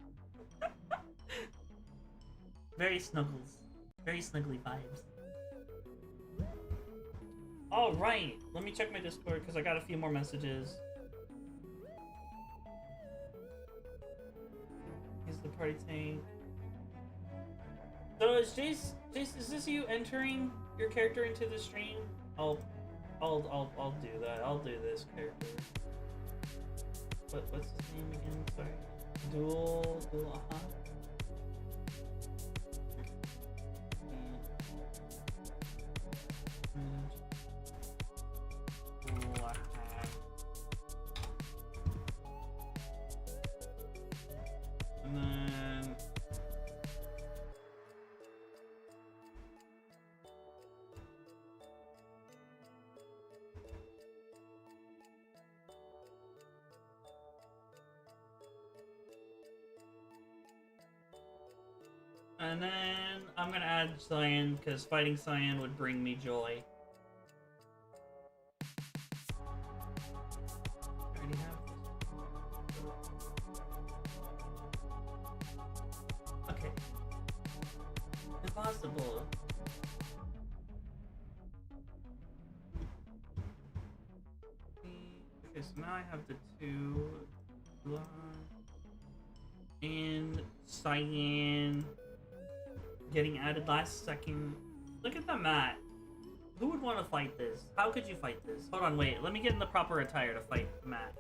Very snuggles. Very snuggly vibes. Alright, let me check my Discord because I got a few more messages. Here's the party tank. So is Jace, is this you entering your character into the stream? I'll do that. I'll do this character. What's his name again? Sorry. Dual, and then I'm gonna add Cyan because fighting Cyan would bring me joy. I already have this. Okay. Impossible. Okay, so now I have the two and Cyan getting added last second. Look at the mat. Who would want to fight this? How could you fight this? Hold on, wait. Let me get in the proper attire to fight Matt.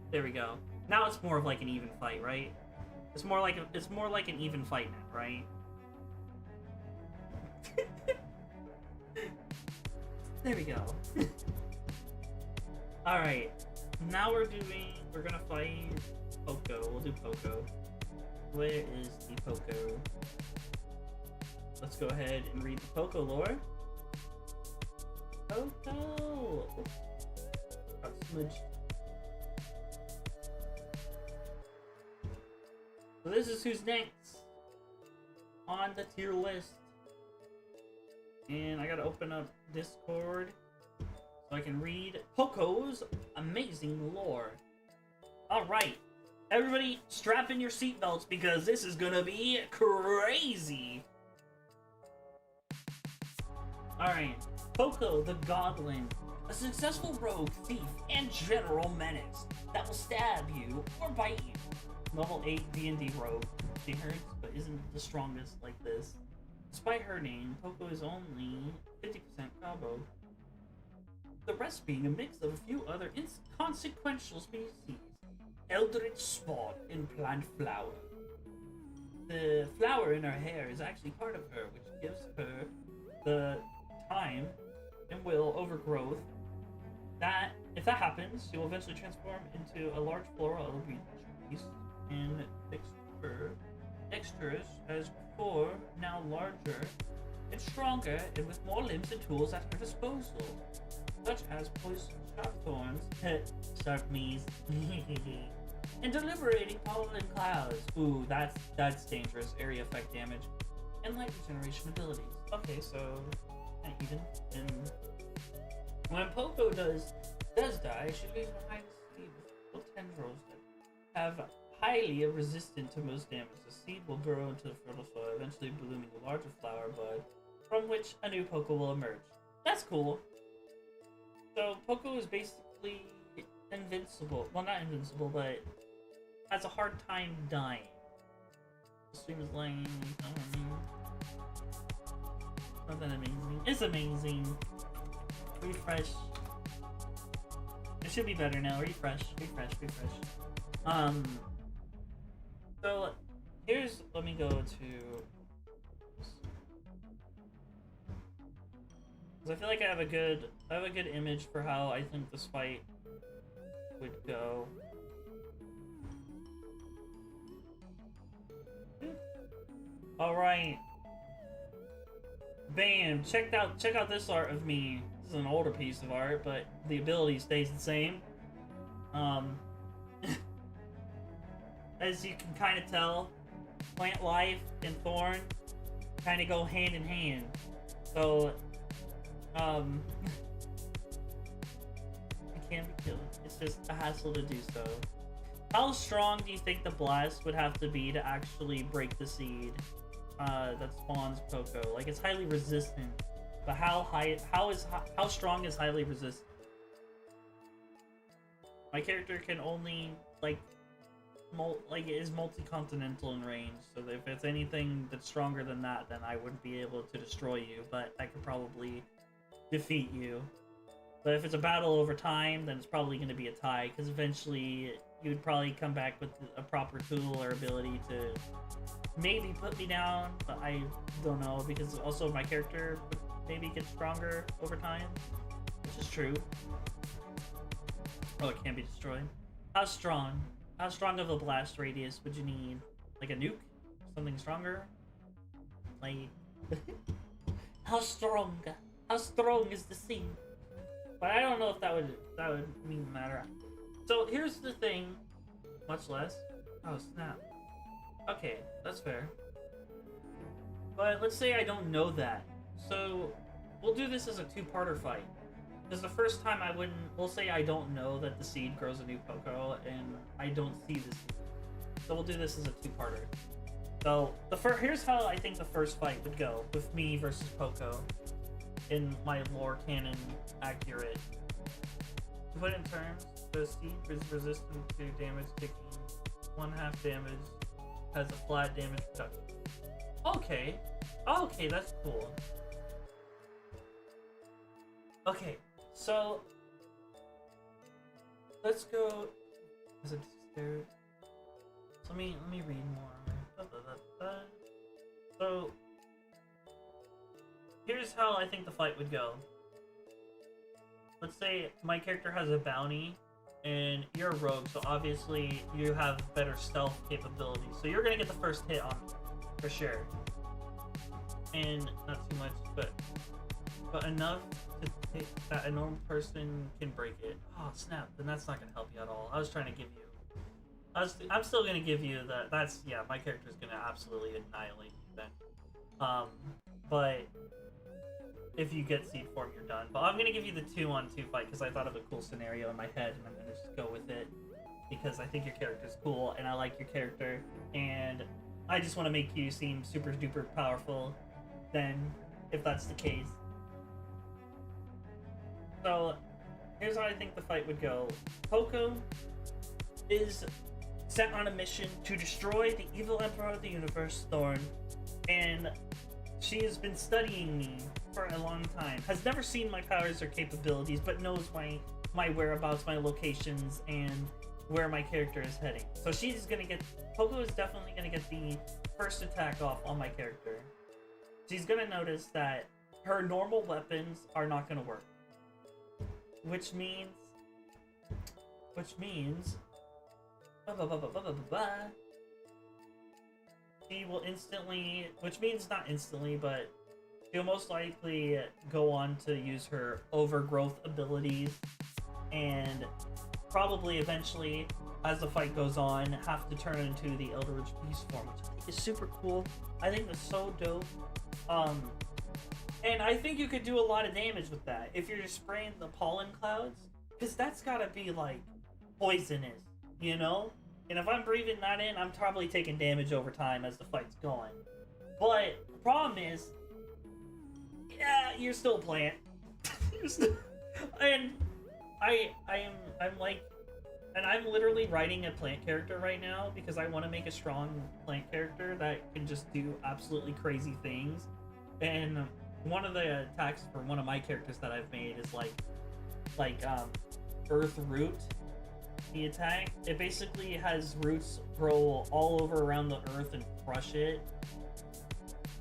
There we go. Now it's more of like an even fight, right? It's more like an even fight now, right? There we go. All right. Now we're gonna fight Poco. We'll do Poco. Where is the Poco? Let's go ahead and read the Poco lore. Poco! Got smudged. So this is who's next on the tier list. And I gotta open up Discord so I can read Poco's amazing lore. Alright. Everybody, strap in your seatbelts because this is gonna be crazy. Alright, Poco the Godling. A successful rogue, thief, and general menace that will stab you or bite you. Level 8 D&D rogue. She hurts, but isn't the strongest like this. Despite her name, Poco is only 50% combo. The rest being a mix of a few other inconsequential species. Eldritch Spawn and Plant Flower. The flower in her hair is actually part of her, which gives her the time and will overgrowth. That, if that happens, she will eventually transform into a large floral trees and dexterous as before, now larger and stronger, and with more limbs and tools at her disposal, such as poison sharp thorns, sharp knees, and deliberating pollen clouds. Ooh, that's dangerous. Area effect damage and light regeneration abilities. Okay, so even and when Poco does die, she leaves behind a seed with tendrils that have highly resistant to most damage. The seed will grow into the fertile soil, eventually blooming a larger flower bud, from which a new Poco will emerge. That's cool. So Poco is basically invincible. Well, not invincible, but has a hard time dying. The stream is lame. Not that amazing. It's amazing. Refresh. It should be better now. Refresh. So here's, let me go to, because I feel like I have a good image for how I think this fight would go. All right. Bam! Check out this art of me. This is an older piece of art, but the ability stays the same. As you can kind of tell, plant life and Thorn kind of go hand in hand. So, I can't be killed. It's just a hassle to do so. How strong do you think the blast would have to be to actually break the seed that spawns Poco? Like, it's highly resistant, but how strong is highly resistant? My character can only is multi-continental in range, so if it's anything that's stronger than that, then I wouldn't be able to destroy you, but I could probably defeat you. But if it's a battle over time, then it's probably going to be a tie, because eventually you would probably come back with a proper tool or ability to maybe put me down, but I don't know, because also my character would maybe get stronger over time, which is true. Oh, it can't be destroyed. How strong? How strong of a blast radius would you need? Like a nuke? Something stronger? Like... How strong? How strong is the scene? But I don't know if that would mean matter. So here's the thing. Much less. Oh, snap. Okay, that's fair. But let's say I don't know that. So we'll do this as a two-parter fight. Because the first time I wouldn't... We'll say I don't know that the seed grows a new Poco, and I don't see this. So we'll do this as a two-parter. So here's how I think the first fight would go with me versus Poco. In my lore canon accurate. To put it in terms, the seed is resistant to damage taking 1/2 damage, has a flat damage reduction. Okay. Okay, that's cool. Okay, so let's go. Is it scared? So let me read more. So here's how I think the fight would go. Let's say my character has a bounty, and you're a rogue, so obviously you have better stealth capabilities. So you're gonna get the first hit on me, for sure. And not too much, but enough to hit that a normal person can break it. Oh snap! Then that's not gonna help you at all. I was trying to give you. I'm still gonna give you that. That's yeah. My character's gonna absolutely annihilate you then. But if you get seed form, you're done. But I'm gonna give you the 2-on-2 fight because I thought of a cool scenario in my head, and I'm gonna just go with it. because I think your character's cool and I like your character and I just want to make you seem super duper powerful, then if that's the case. So here's how I think the fight would go. Poco is sent on a mission to destroy the evil emperor of the universe, Thorn, and she has been studying me for a long time, has never seen my powers or capabilities, but knows my whereabouts, my locations, and where my character is heading. So she's gonna get, Poco is definitely gonna get the first attack off on my character. She's gonna notice that her normal weapons are not gonna work. Which means she will instantly, which means not instantly, but she'll most likely go on to use her overgrowth abilities and probably eventually, as the fight goes on, have to turn into the Eldritch Beast form, which I think is super cool. I think that's so dope. And I think you could do a lot of damage with that if you're just spraying the pollen clouds, because that's gotta be like poisonous, you know? And if I'm breathing that in, I'm probably taking damage over time as the fight's going. But the problem is, yeah, you're still a plant. And I'm literally writing a plant character right now because I want to make a strong plant character that can just do absolutely crazy things. And one of the attacks for one of my characters that I've made is like Earth Root. The attack, it basically has roots grow all over around the earth and crush it.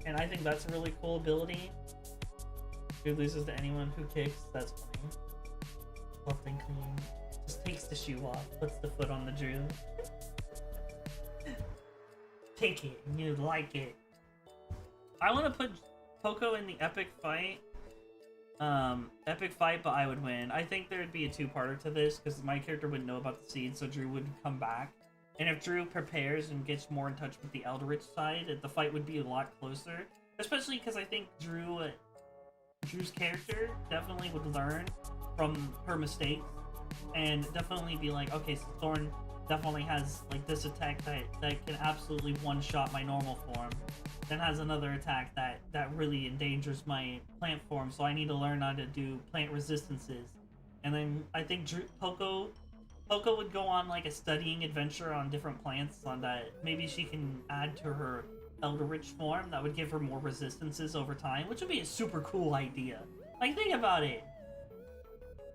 And I think that's a really cool ability. Who loses to anyone who kicks, that's funny. Fluffed and clean. Just takes the shoe off, puts the foot on the Drew. Take it, and you like it. I want to put Poco in the epic fight. But I would win. I think there would be a two-parter to this because my character wouldn't know about the seed, so Drew would come back. And if Drew prepares and gets more in touch with the Eldritch side, the fight would be a lot closer. Especially because I think Drew's character definitely would learn from her mistakes and definitely be like, okay, so Thorn definitely has like this attack that can absolutely one-shot my normal form. Then has another attack that really endangers my plant form, so I need to learn how to do plant resistances. And then I think Poco would go on like a studying adventure on different plants on that. Maybe she can add to her Eldritch form that would give her more resistances over time, which would be a super cool idea. Like, think about it.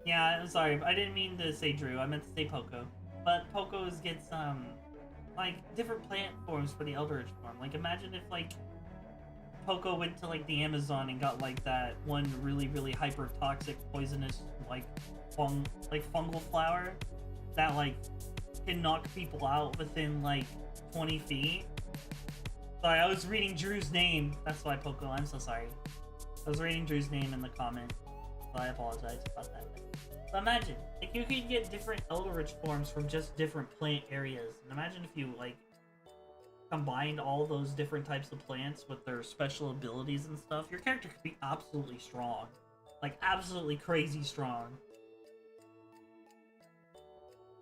Yeah, I'm sorry, I didn't mean to say Drew, I meant to say Poco. But Poco's gets like different plant forms for the Eldritch form. Like, imagine if like Poco went to like the Amazon and got like that one really hyper toxic poisonous like fungal flower that like can knock people out within like 20 feet. Sorry, I was reading Drew's name. That's why Poco, I'm so sorry. I was reading Drew's name in the comment, so I apologize about that. So imagine, like, you could get different Eldritch forms from just different plant areas. And imagine if you, like, combined all those different types of plants with their special abilities and stuff. Your character could be absolutely strong. Like, absolutely crazy strong.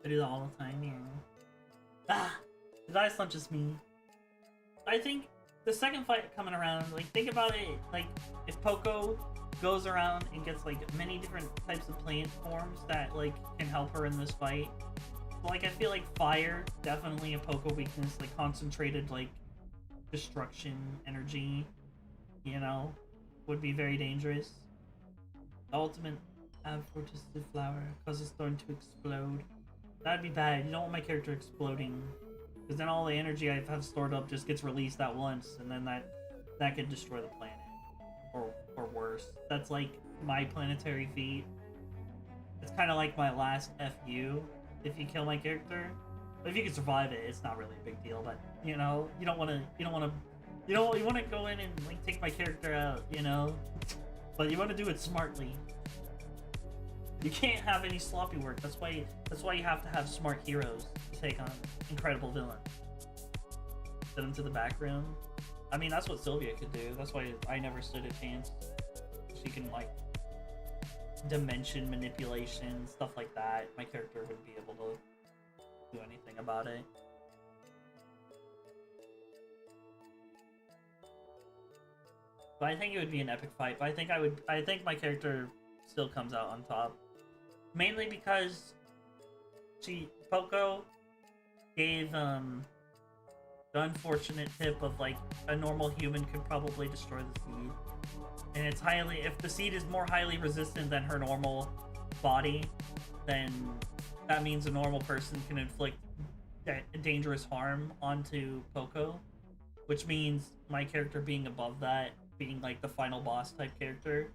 I do that all the time, yeah. Ah! That's not just me. I think the second fight coming around, like, think about it, like, if Poco goes around and gets like many different types of plant forms that like can help her in this fight. So, like, I feel like fire, definitely a Poco weakness, like concentrated like destruction energy, you know, would be very dangerous. The ultimate aphrodisiac flower causes Thorn to explode. That'd be bad. You don't want my character exploding, because then all the energy I have stored up just gets released at once, and then that could destroy the planet. Or worse. That's like my planetary feat. It's kind of like my last FU if you kill my character. But if you can survive it, it's not really a big deal. But you know, you want to go in and like take my character out, you know. But you want to do it smartly. You can't have any sloppy work. That's why you have to have smart heroes to take on incredible villains. Set them to the background. I mean, that's what Sylvia could do. That's why I never stood a chance. She can, like, dimension manipulation, stuff like that. My character would be able to do anything about it. But I think it would be an epic fight. But I think my character still comes out on top. Mainly because Poco gave the unfortunate tip of like a normal human could probably destroy the seed. And it's if the seed is more highly resistant than her normal body, then that means a normal person can inflict dangerous harm onto Poco, which means my character being above that, being like the final boss type character,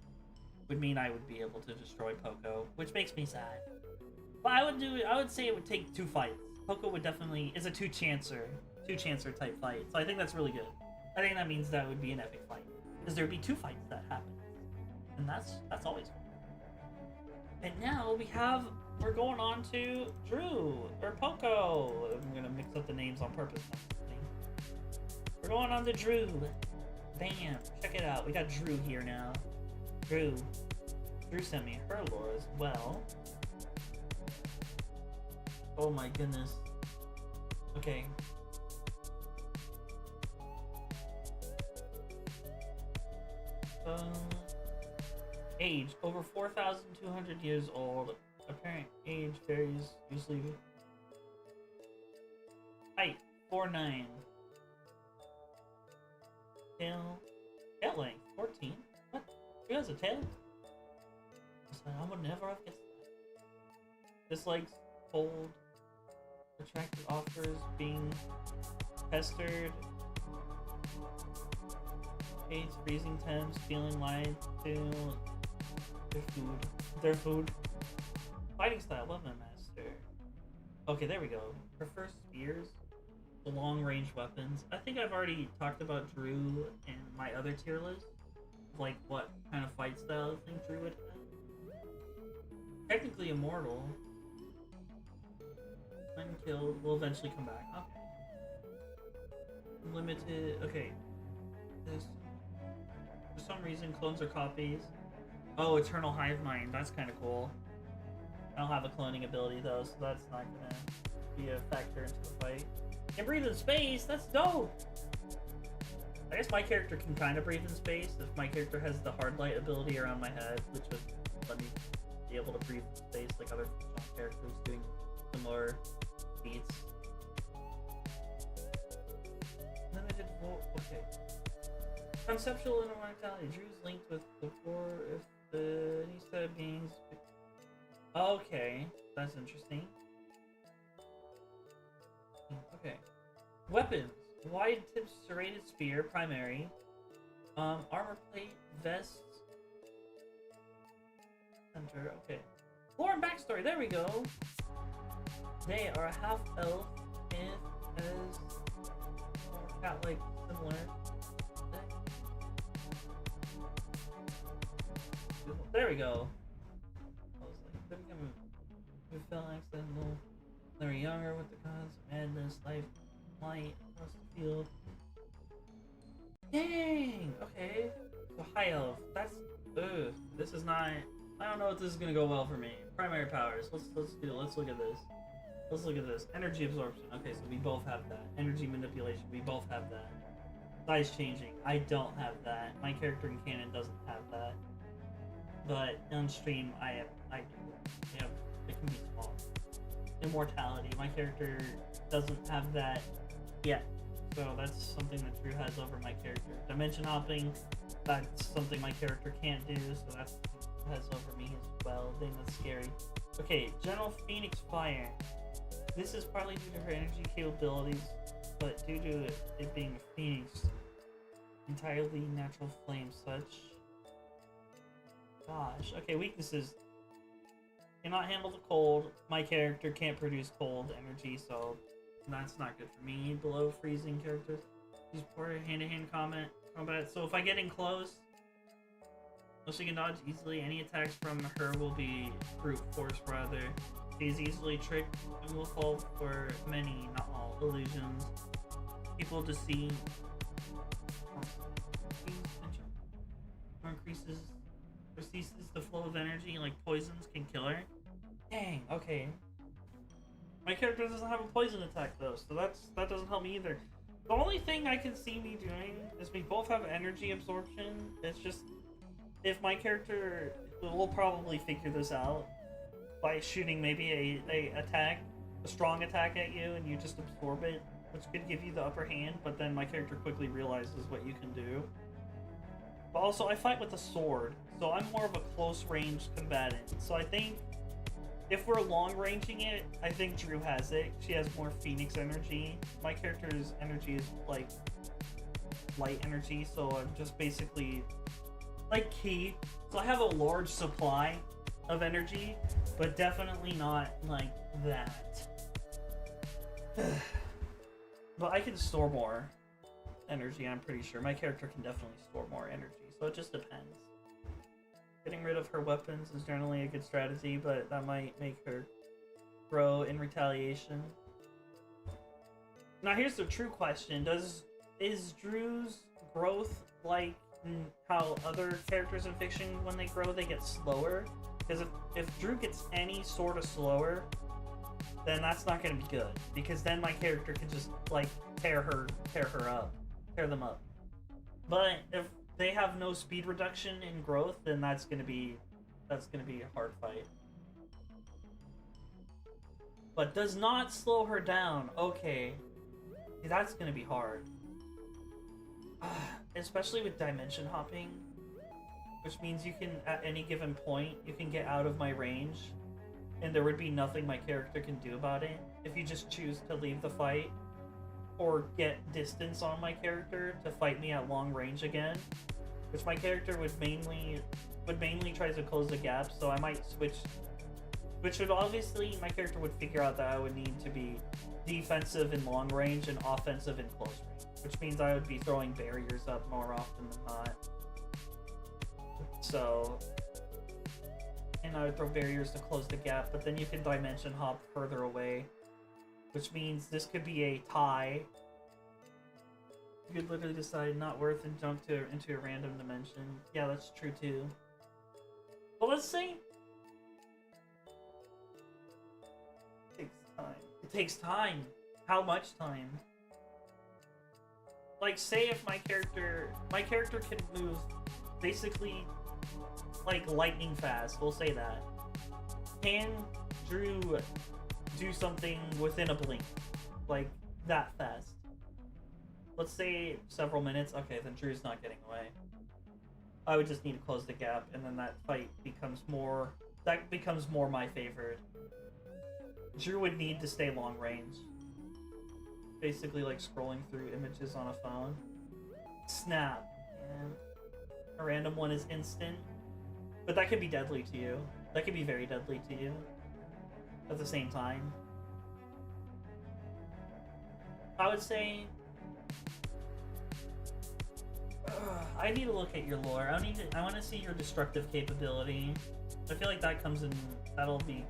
would mean I would be able to destroy Poco, which makes me sad. But I would say it would take 2 fights. Poco would definitely is a two chancer type fight, so I think that's really good. I think that means that would be an epic fight, because there'd be 2 fights that happen, and that's always cool. And now we're going on to Drew or Poco. I'm gonna mix up the names on purpose. We're going on to Drew. Bam! Check it out. We got Drew here now. Drew sent me her lore as well. Oh my goodness. Okay. Age over 4,200 years old. Apparent age varies usually. Height 4'9". Tail length 14. What? She has a tail? I would never have guessed that. Dislikes cold. Attractive offers being pestered. Hates freezing temps, feeling lied to their food. Fighting style, weapon master. Okay, there we go. Prefers spears to long-range weapons. I think I've already talked about Drew in my other tier list. Like what kind of fight style I think Drew would have. Technically immortal. Unkilled, will eventually come back. Okay. Limited. Okay. This. For some reason, clones are copies. Oh, Eternal Hive Mind. That's kind of cool. I don't have a cloning ability though, so that's not gonna be a factor into the fight. Can breathe in space. That's dope. I guess my character can kind of breathe in space if my character has the hard light ability around my head, which would let me be able to breathe in space like other characters doing similar feats. Limited volt. Okay. Conceptual immortality. Drew's linked with the four if the any set of beings. Okay, that's interesting. Okay. Weapons. Wide tipped serrated spear, primary. Armor plate, vest. Center, okay. Lore and backstory, there we go. They are a half elf and as cat-like similar. There we go. I was like, they become a fell accidental. They were younger with the cause of madness, life, light across the field. Dang! Okay. So high elf. That's this is not. I don't know if this is gonna go well for me. Primary powers. Let's look at this. Let's look at this. Energy absorption. Okay, so we both have that. Energy manipulation. We both have that. Size changing. I don't have that. My character in canon doesn't have that. But on stream, I do. You know, it can be small. Immortality. My character doesn't have that yet. So that's something that Drew has over my character. Dimension hopping. That's something my character can't do. So that's has over me as well. Dang, that's scary. Okay, General Phoenix Fire. This is partly due to her energy capabilities, but due to it being a phoenix, entirely natural flame such. Gosh. Okay, weaknesses. Cannot handle the cold. My character can't produce cold energy, so that's not good for me. Below freezing characters. Use poor hand-to-hand combat. So if I get in close, so she can dodge easily. Any attacks from her will be brute force rather. She is easily tricked and will fall for many, not all, illusions. People to see. Or increases or ceases the flow of energy, like poisons can kill her. Dang, okay. My character doesn't have a poison attack though, so that doesn't help me either. The only thing I can see me doing is we both have energy absorption. It's just if my character will probably figure this out by shooting maybe a strong attack at you, and you just absorb it, which could give you the upper hand. But then my character quickly realizes what you can do. But also, I fight with a sword, so I'm more of a close range combatant. So I think if we're long ranging it, I think Drew has it. She has more Phoenix energy. My character's energy is like light energy, so I'm just basically like Key. So I have a large supply of energy, but definitely not like that. But I can store more energy, I'm pretty sure. My character can definitely store more energy, so it just depends. Getting rid of her weapons is generally a good strategy, but that might make her grow in retaliation. Now here's the true question. Is Drew's growth like how other characters in fiction, when they grow, they get slower? Because if Drew gets any sort of slower, then that's not going to be good. Because then my character can just like tear them up. But if they have no speed reduction in growth, then that's gonna be a hard fight. But does not slow her down. Okay, that's gonna be hard. Especially with dimension hopping, which means you can, at any given point, you can get out of my range, and there would be nothing my character can do about it if you just choose to leave the fight or get distance on my character to fight me at long range again, which my character would mainly try to close the gap. So I might switch, which would obviously, my character would figure out that I would need to be defensive in long range and offensive in close range, which means I would be throwing barriers up more often than not. So, and I would throw barriers to close the gap, but then you can dimension hop further away, which means this could be a tie. You could literally decide not worth and jump into a random dimension. Yeah, that's true too. But let's say it takes time. It takes time. How much time? Like, say if my character can move basically like lightning fast. We'll say that. Can Drew do something within a blink, like that fast? Let's say several minutes. Okay, then Drew's not getting away. I would just need to close the gap, and then that fight becomes more my favorite. Drew would need to stay long range, basically like scrolling through images on a phone. Snap, and a random one is instant, but that could be deadly to you. That could be very deadly to you at the same time. I would say I need to look at your lore. I want to see your destructive capability. I feel like that comes in. That'll be.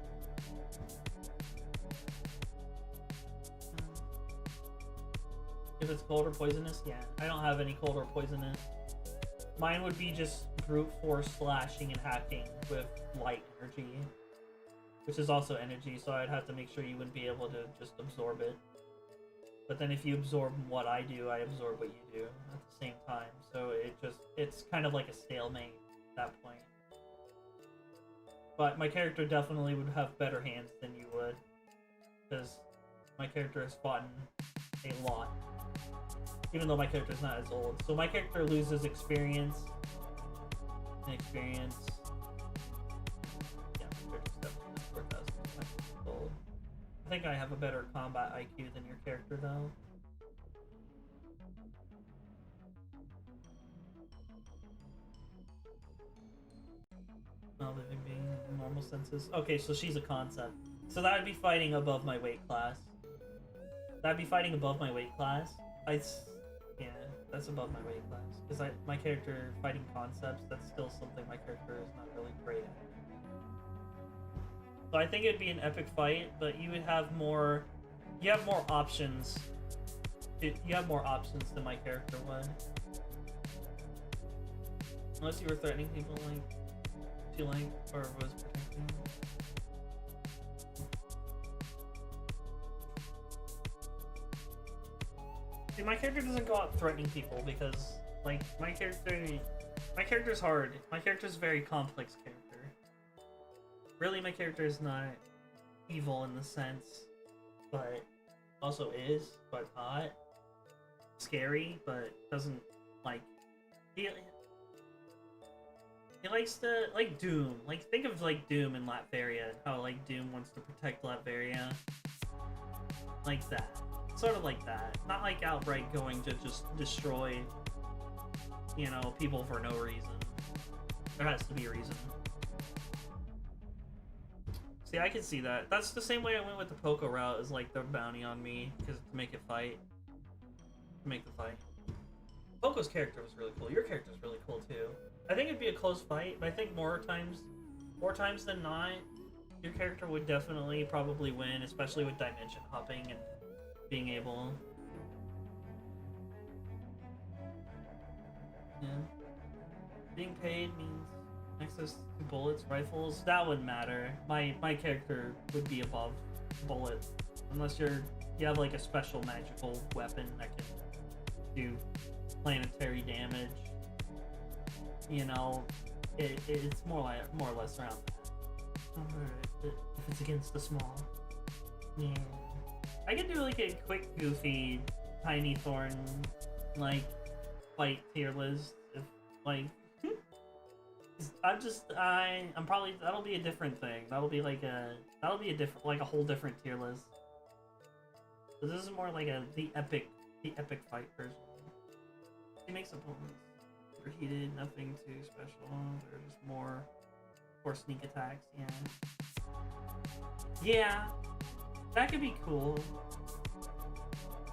If it's cold or poisonous, yeah. I don't have any cold or poisonous. Mine would be just brute force slashing and hacking with light energy, which is also energy, so I'd have to make sure you wouldn't be able to just absorb it. But then if you absorb what I do, I absorb what you do at the same time. So it's kind of like a stalemate at that point. But my character definitely would have better hands than you would, because my character has fought a lot. Even though my character's not as old. So my character loses experience. And experience. Yeah, my character's definitely 4,000 years old. I think I have a better combat IQ than your character, though. Not living being in normal senses. Okay, so she's a concept. So that would be fighting above my weight class. That'd be fighting above my weight class. Yeah, that's above my weight class. Because my character fighting concepts, that's still something my character is not really great at. So I think it'd be an epic fight, but you would have more. You have more options. You have more options than my character would. Unless you were threatening people like she like or was protecting them. See, my character doesn't go out threatening people because, like, my character's hard. My character's a very complex character. Really, my character is not evil in the sense, but also is, but not. Scary, but doesn't, like, he likes to, like, Doom. Like, think of, like, Doom in Latveria, how, like, Doom wants to protect Latveria. Like that. Sort of like that. Not like outright going to just destroy, you know, people for no reason. There has to be a reason. See, I can see that. That's the same way I went with the Poco route, is like the bounty on me, because to make it fight. To make the fight. Poco's character was really cool. Your character's really cool too. I think it'd be a close fight, but I think more times than not, your character would definitely probably win, especially with dimension hopping and being able. Yeah. Being paid means access to bullets, rifles. That wouldn't matter. My character would be above bullets, unless you have like a special magical weapon that can do planetary damage. You know, it's more or less around that. If it's against the small. Yeah. I could do like a quick, goofy, tiny Thorn, like, fight tier list. If, like, I'm probably, that'll be a different thing. That'll be a whole different tier list. So this is more like the epic fight version. He makes opponents overheated, nothing too special. They're just more sneak attacks, yeah. Yeah, that could be cool.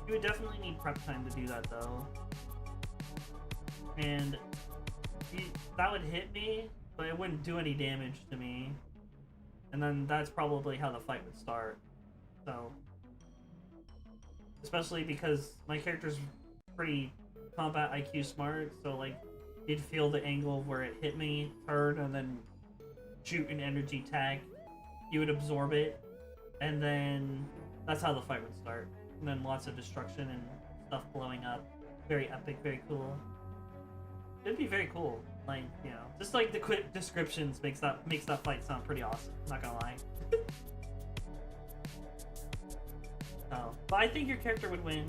You would definitely need prep time to do that though. And that would hit me, but it wouldn't do any damage to me. And then that's probably how the fight would start. So, especially because my character's pretty combat IQ smart, so like you'd feel the angle where it hit me, turn, and then shoot an energy tag. You would absorb it, and then that's how the fight would start. And then lots of destruction and stuff blowing up. Very epic, very cool. It'd be very cool. Like, you know, just like the quick descriptions makes that fight sound pretty awesome. Not gonna lie. But I think your character would win.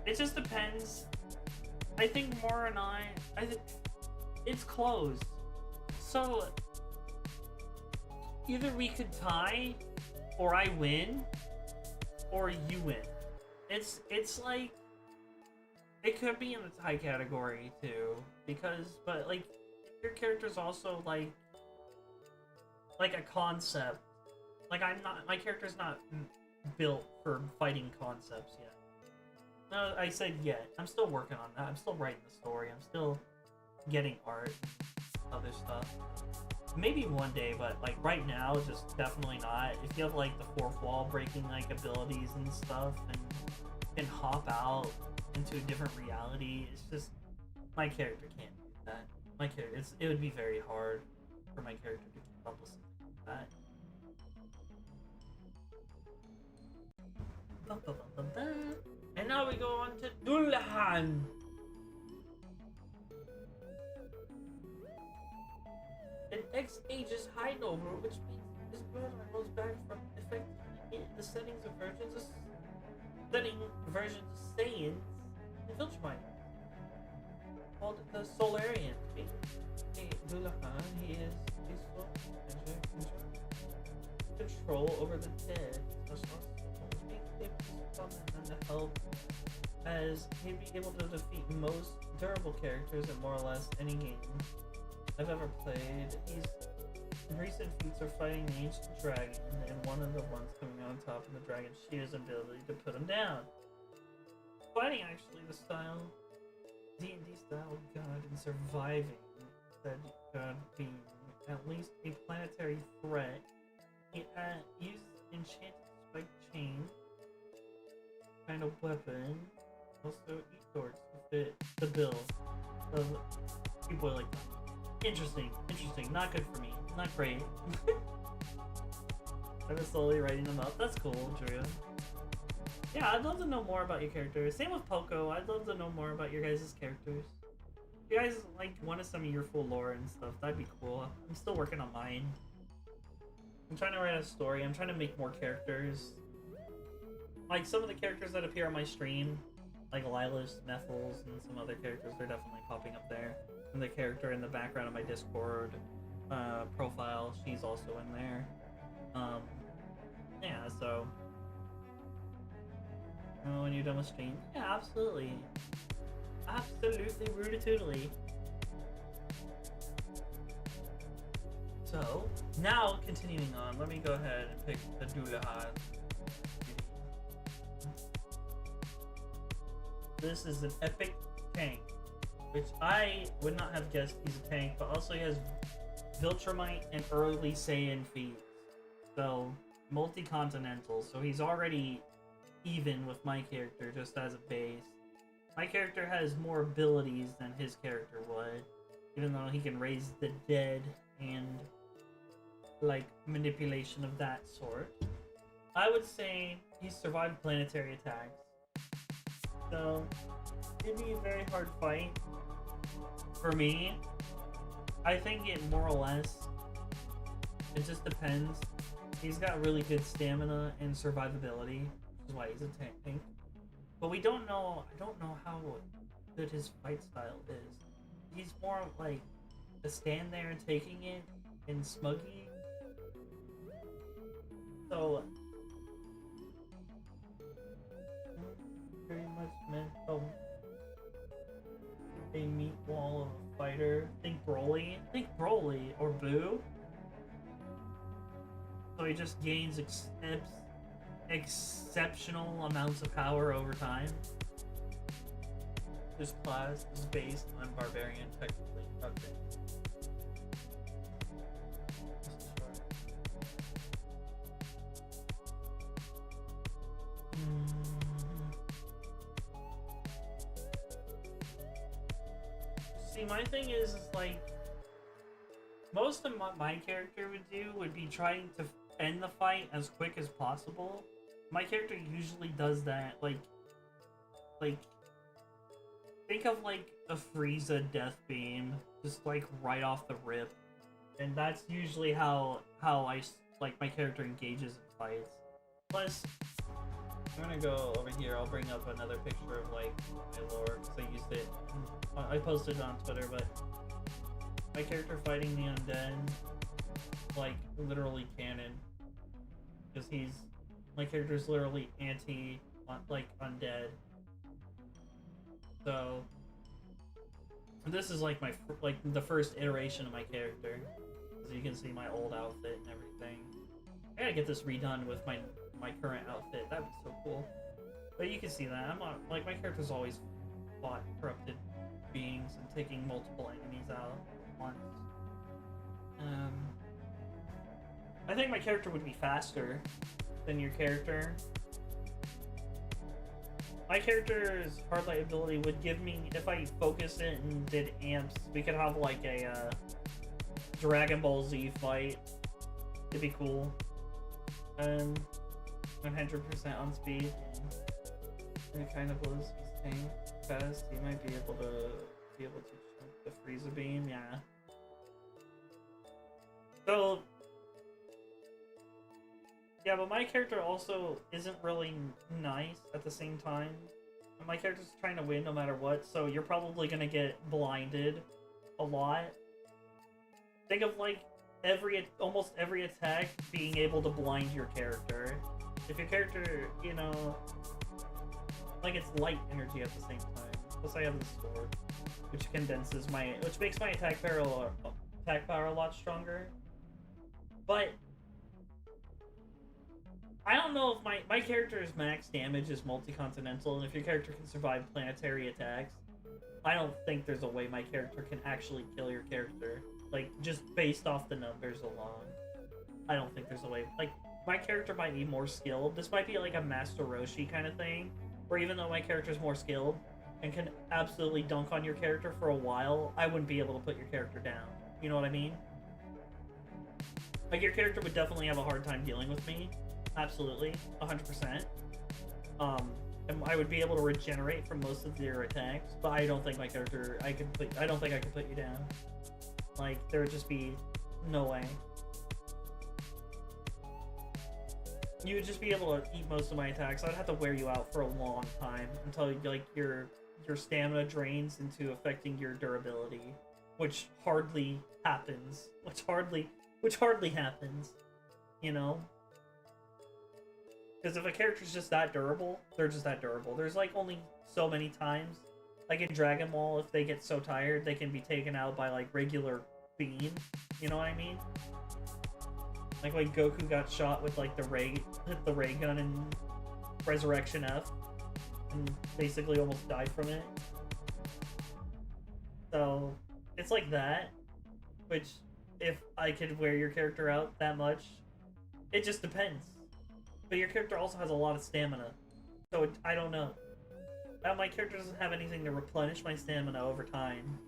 It just depends. I think Mora and I think it's close. So either we could tie, or I win, or you win. It's like, it could be in the tie category too, but like your character's also like a concept. Like my character's not built for fighting concepts yet. No, I said yet. I'm still working on that. I'm still writing the story. I'm still getting art, other stuff. Maybe one day, but like right now, just definitely not. If you have like the fourth wall breaking like abilities and stuff, and can hop out into a different reality, it's just my character can't do that. My character, it would be very hard for my character to keep up with something like that. And now we go on to Dulhan. An X-Aegis high noble, which means his blood rolls back from effectively the settings of versions of Saiyans and Viltrumites. Called the Solarian. Dulhan, he is peaceful and control over the dead. And to help, as he'd be able to defeat most durable characters in more or less any game I've ever played. His recent feats are fighting the ancient dragon, and one of the ones coming on top of the dragon shears ability to put him down. Fighting actually the style, D&D style of God, and surviving said God being at least a planetary threat. He used enchanted spike chain kind of weapon. Also eat dorks to fit the bill of people like that. Interesting. Not good for me. Not great. I'm just slowly writing them up. That's cool, Julia. Yeah, I'd love to know more about your characters. Same with Poco. I'd love to know more about your guys' characters. If you guys like want some of your full lore and stuff, that'd be cool. I'm still working on mine. I'm trying to write a story. I'm trying to make more characters. Like some of the characters that appear on my stream, like Lilas, Nethels, and some other characters, they're definitely popping up there. And the character in the background of my Discord profile, she's also in there. Yeah, so... Oh, when you're done with stream? Yeah, absolutely. Absolutely, rootatutely. So, now, continuing on, let me go ahead and pick the Dullahan. This is an epic tank, which I would not have guessed he's a tank, but also he has Viltrumite and early Saiyan feats. So, multi-continental, so he's already even with my character just as a base. My character has more abilities than his character would, even though he can raise the dead and like manipulation of that sort. I would say he survived planetary attacks, so it'd be a very hard fight for me. I think it more or less, it just depends. He's got really good stamina and survivability, which is why he's a tank. But we don't know, I don't know how good his fight style is. He's more like to stand there and taking it and smuggy. So very much meant a meat wall of a fighter. Think Broly. Think Broly or Boo. So he just gains exceptional amounts of power over time. This class is based on barbarian technically. Okay. See, my thing is like most of what my character would do would be trying to end the fight as quick as possible. My character usually does that, like think of like a Frieza death beam, just like right off the rip, and that's usually how I like my character engages in fights. Plus, I'm gonna go over here. I'll bring up another picture of like my lore because I used it. I posted it on Twitter, but my character fighting the undead, like literally canon, because my character's literally anti like undead. So this is like the first iteration of my character. As you can see, my old outfit and everything. I gotta get this redone with my current outfit. That'd be so cool. But you can see that I'm not, like my character's always fought corrupted beings and taking multiple enemies out at once. I think my character would be faster than your character. My character's hard light ability would give me, if I focus it and did amps, we could have like a Dragon Ball Z fight. It'd be cool. 100% on speed. And it kind of blows his tank fast. He might be able to jump the Frieza beam, yeah. So yeah, but my character also isn't really nice at the same time. My character's trying to win no matter what, so you're probably gonna get blinded a lot. Think of like almost every attack being able to blind your character. If your character, you know, like it's light energy at the same time. Plus I have the sword, which makes my attack power a lot stronger. But I don't know if my character's max damage is multi-continental, and if your character can survive planetary attacks, I don't think there's a way my character can actually kill your character. Like, just based off the numbers alone. I don't think there's a way. Like, my character might be more skilled. This might be like a Master Roshi kind of thing, where even though my character's more skilled and can absolutely dunk on your character for a while, I wouldn't be able to put your character down. You know what I mean? Like, your character would definitely have a hard time dealing with me. Absolutely. 100%. and I would be able to regenerate from most of your attacks, but I don't think my character, I don't think I could put you down. Like, there would just be no way. You would just be able to eat most of my attacks. I'd have to wear you out for a long time until like your stamina drains into affecting your durability, which hardly happens. Which hardly happens, you know? Because if a character's just that durable, they're just that durable. There's like only so many times, like in Dragon Ball, if they get so tired, they can be taken out by like regular beam. You know what I mean? Like when Goku got shot with like hit the ray gun in Resurrection F, and basically almost died from it. So it's like that, which if I could wear your character out that much, it just depends. But your character also has a lot of stamina, so I don't know. My character doesn't have anything to replenish my stamina over time,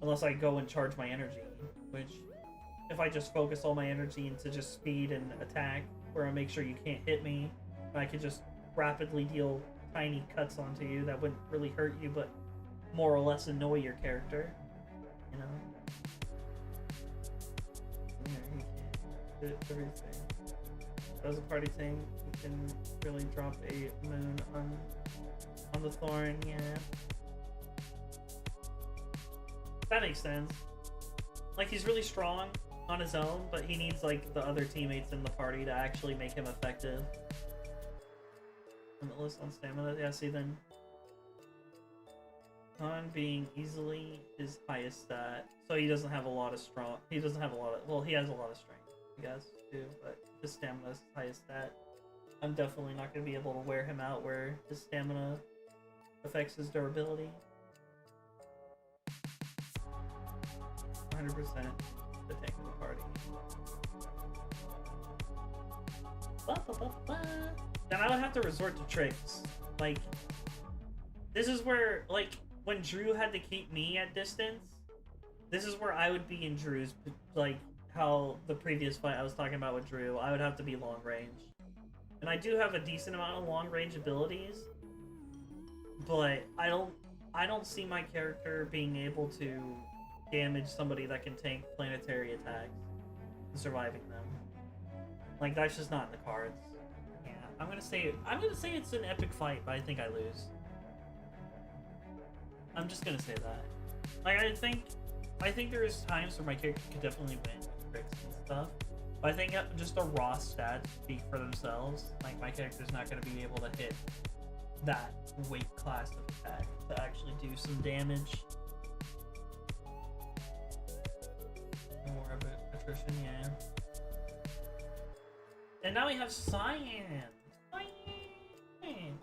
unless I go and charge my energy, which, if I just focus all my energy into just speed and attack, where I make sure you can't hit me, and I could just rapidly deal tiny cuts onto you that wouldn't really hurt you, but more or less annoy your character, you know? Yeah, you can't do everything. As a party thing, you can really drop a moon on the Thorn, yeah. That makes sense. Like, he's really strong on his own, but he needs, like, the other teammates in the party to actually make him effective. Limitless on stamina, yeah, see then. On being easily his highest stat, so he doesn't have a lot of strong, he has a lot of strength, I guess, too, but his stamina is his highest stat. I'm definitely not going to be able to wear him out where his stamina affects his durability. 100% the tank of the party. Then I would have to resort to tricks. Like, this is where, like, when Drew had to keep me at distance, this is where I would be in Drew's, like, how the previous fight I was talking about with Drew, I would have to be long range. And I do have a decent amount of long range abilities, but I don't see my character being able to damage somebody that can tank planetary attacks and surviving them. Like, that's just not in the cards. Yeah, I'm gonna say it's an epic fight, but I think I lose. I'm just gonna say that. Like, I think there's times where my character could definitely win with tricks and stuff, but I think just the raw stats speak for themselves. Like, my character's not gonna be able to hit that weight class of attack to actually do some damage. More of it, attrition, yeah. And now we have Cyan! Cyan!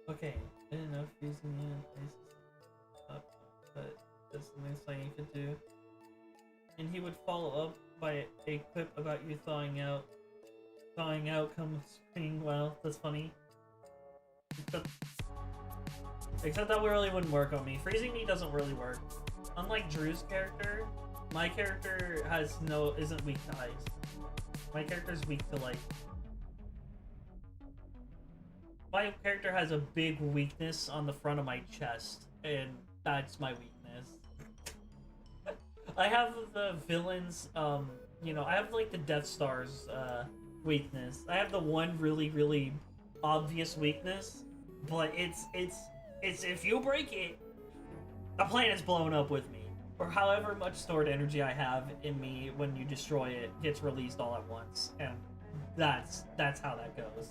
Okay, I didn't know if using it in places up, but that's something Cyan could do. And he would follow up by a quip about you thawing out. Thawing out comes spring. Wow, that's funny. Except that really wouldn't work on me. Freezing me doesn't really work. Unlike Drew's character, my character isn't weak to ice. My character's weak to light. My character has a big weakness on the front of my chest, and that's my weakness. I have the villains, you know, I have like the Death Star's weakness. I have the one really, really obvious weakness, but it's if you break it, the planet's blown up with me. Or however much stored energy I have in me when you destroy it gets released all at once. And that's how that goes.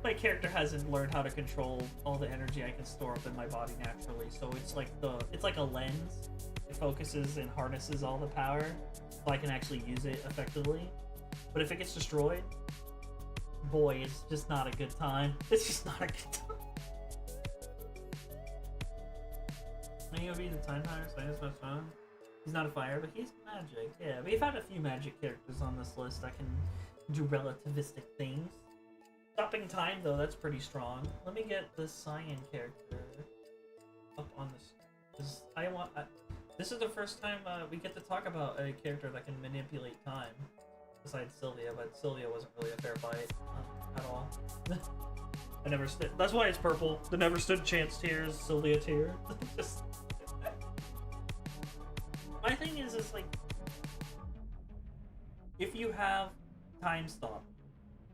My character hasn't learned how to control all the energy I can store up in my body naturally, so it's like a lens. It focuses and harnesses all the power, so I can actually use it effectively. But if it gets destroyed, boy, it's just not a good time. It's just not a good time. Maybe he'll be the time timer, so that's much fun. He's not a fire, but he's magic. Yeah, we've had a few magic characters on this list that can do relativistic things. Stopping time, though, that's pretty strong. Let me get this Cyan character up on this. Because this is the first time we get to talk about a character that can manipulate time. besides Sylvia, but Sylvia wasn't really a fair fight at all. I never stood. That's why it's purple. The never stood chance tier is Sylvia tier. Just my thing is like, if you have time stop,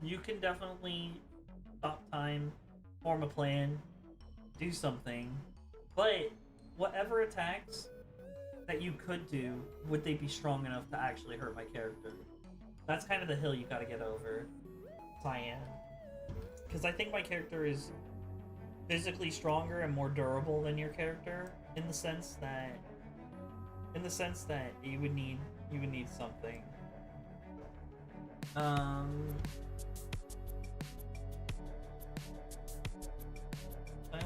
you can definitely stop time, form a plan, do something, but whatever attacks that you could do, would they be strong enough to actually hurt my character? That's kind of the hill you gotta get over, Cyan. Because I think my character is physically stronger and more durable than your character, in the sense that you would need something. I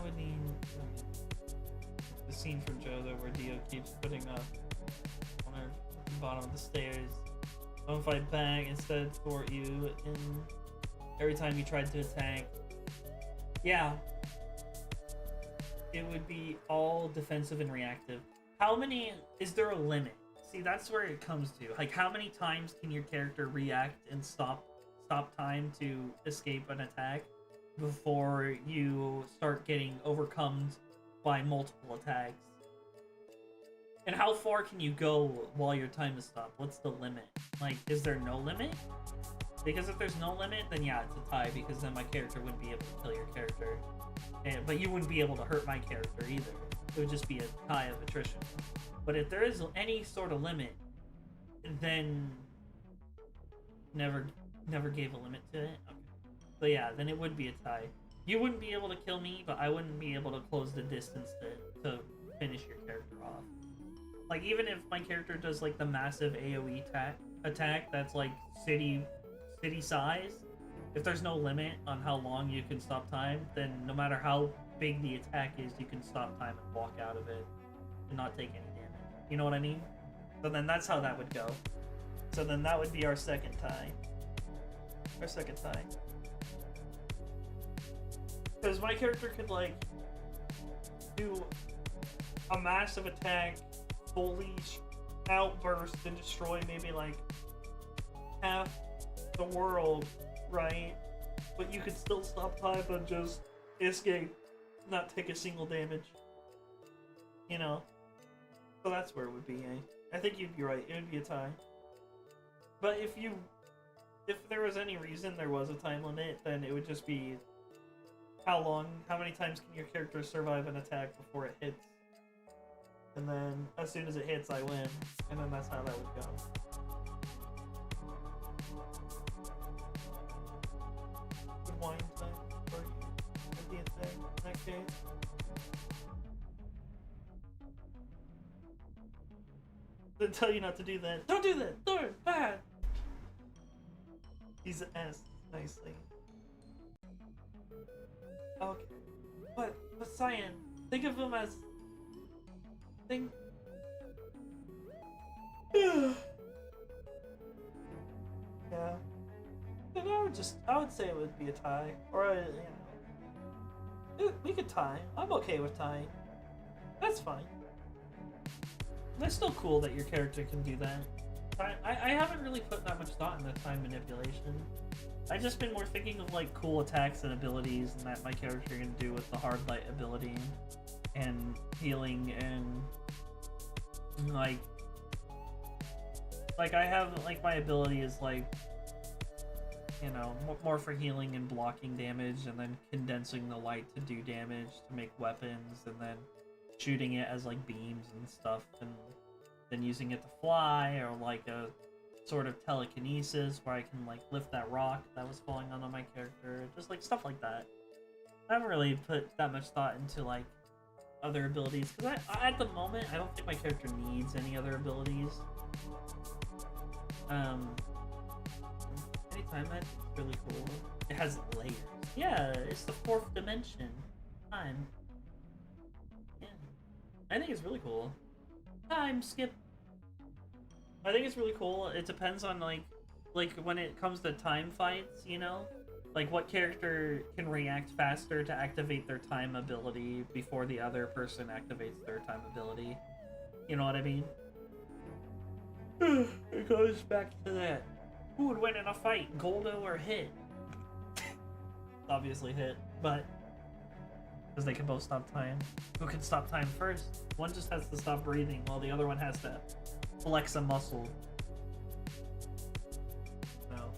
would need the scene from Jodo where Dio keeps putting up on her bottom of the stairs. Don't fight back, instead thwart you, and every time you tried to attack. Yeah. It would be all defensive and reactive. How many, is there a limit? See, that's where it comes to. Like, how many times can your character react and stop time to escape an attack before you start getting overcome by multiple attacks? And how far can you go while your time is stopped? What's the limit? Like, is there no limit? Because if there's no limit, then yeah, it's a tie, because then my character wouldn't be able to kill your character. But you wouldn't be able to hurt my character either. It would just be a tie of attrition. But if there is any sort of limit, then never gave a limit to it. Okay. So yeah, then it would be a tie. You wouldn't be able to kill me, but I wouldn't be able to close the distance to finish your character off. Like, even if my character does like the massive AoE attack that's like city size, if there's no limit on how long you can stop time, then no matter how big the attack is, you can stop time and walk out of it and not take any damage. You know what I mean? So then that's how that would go. So then that would be our second tie. Because my character could like do a massive attack, fully outburst and destroy maybe like half the world, right? But you could still stop time and just escape, not take a single damage. You know? So that's where it would be. I think you'd be right. It would be a tie. But if there was any reason there was a time limit, then it would just be how many times can your character survive an attack before it hits? And then as soon as it hits, I win. And then that's how that would go. Good wine time for you. Would be a thing in that case. They tell you not to do that. Don't do that! Thorn! Bad! He's an S, nicely. Okay. But Cyan, think of him as... Yeah. And I would say it would be a tie. Or, we could tie. I'm okay with tying. That's fine. That's still cool that your character can do that. I haven't really put that much thought into time manipulation. I've just been more thinking of like cool attacks and abilities and that my character can do with the hard light ability and healing and like I have like my ability is like, you know, more for healing and blocking damage, and then condensing the light to do damage to make weapons, and then shooting it as like beams and stuff, and then using it to fly, or like a sort of telekinesis where I can like lift that rock that was falling onto my character, just like stuff like that. I haven't really put that much thought into like other abilities, because at the moment I don't think my character needs any other abilities. Anytime, that's really cool. It has layers. Yeah, it's the fourth dimension. Time. Yeah. I think it's really cool. Time skip. I think it's really cool. It depends on like when it comes to time fights, you know? Like what character can react faster to activate their time ability before the other person activates their time ability. You know what I mean? It goes back to that. Who would win in a fight, Goldo or Hit? Obviously Hit, but because they can both stop time. Who can stop time first? One just has to stop breathing, while the other one has to flex a muscle. So,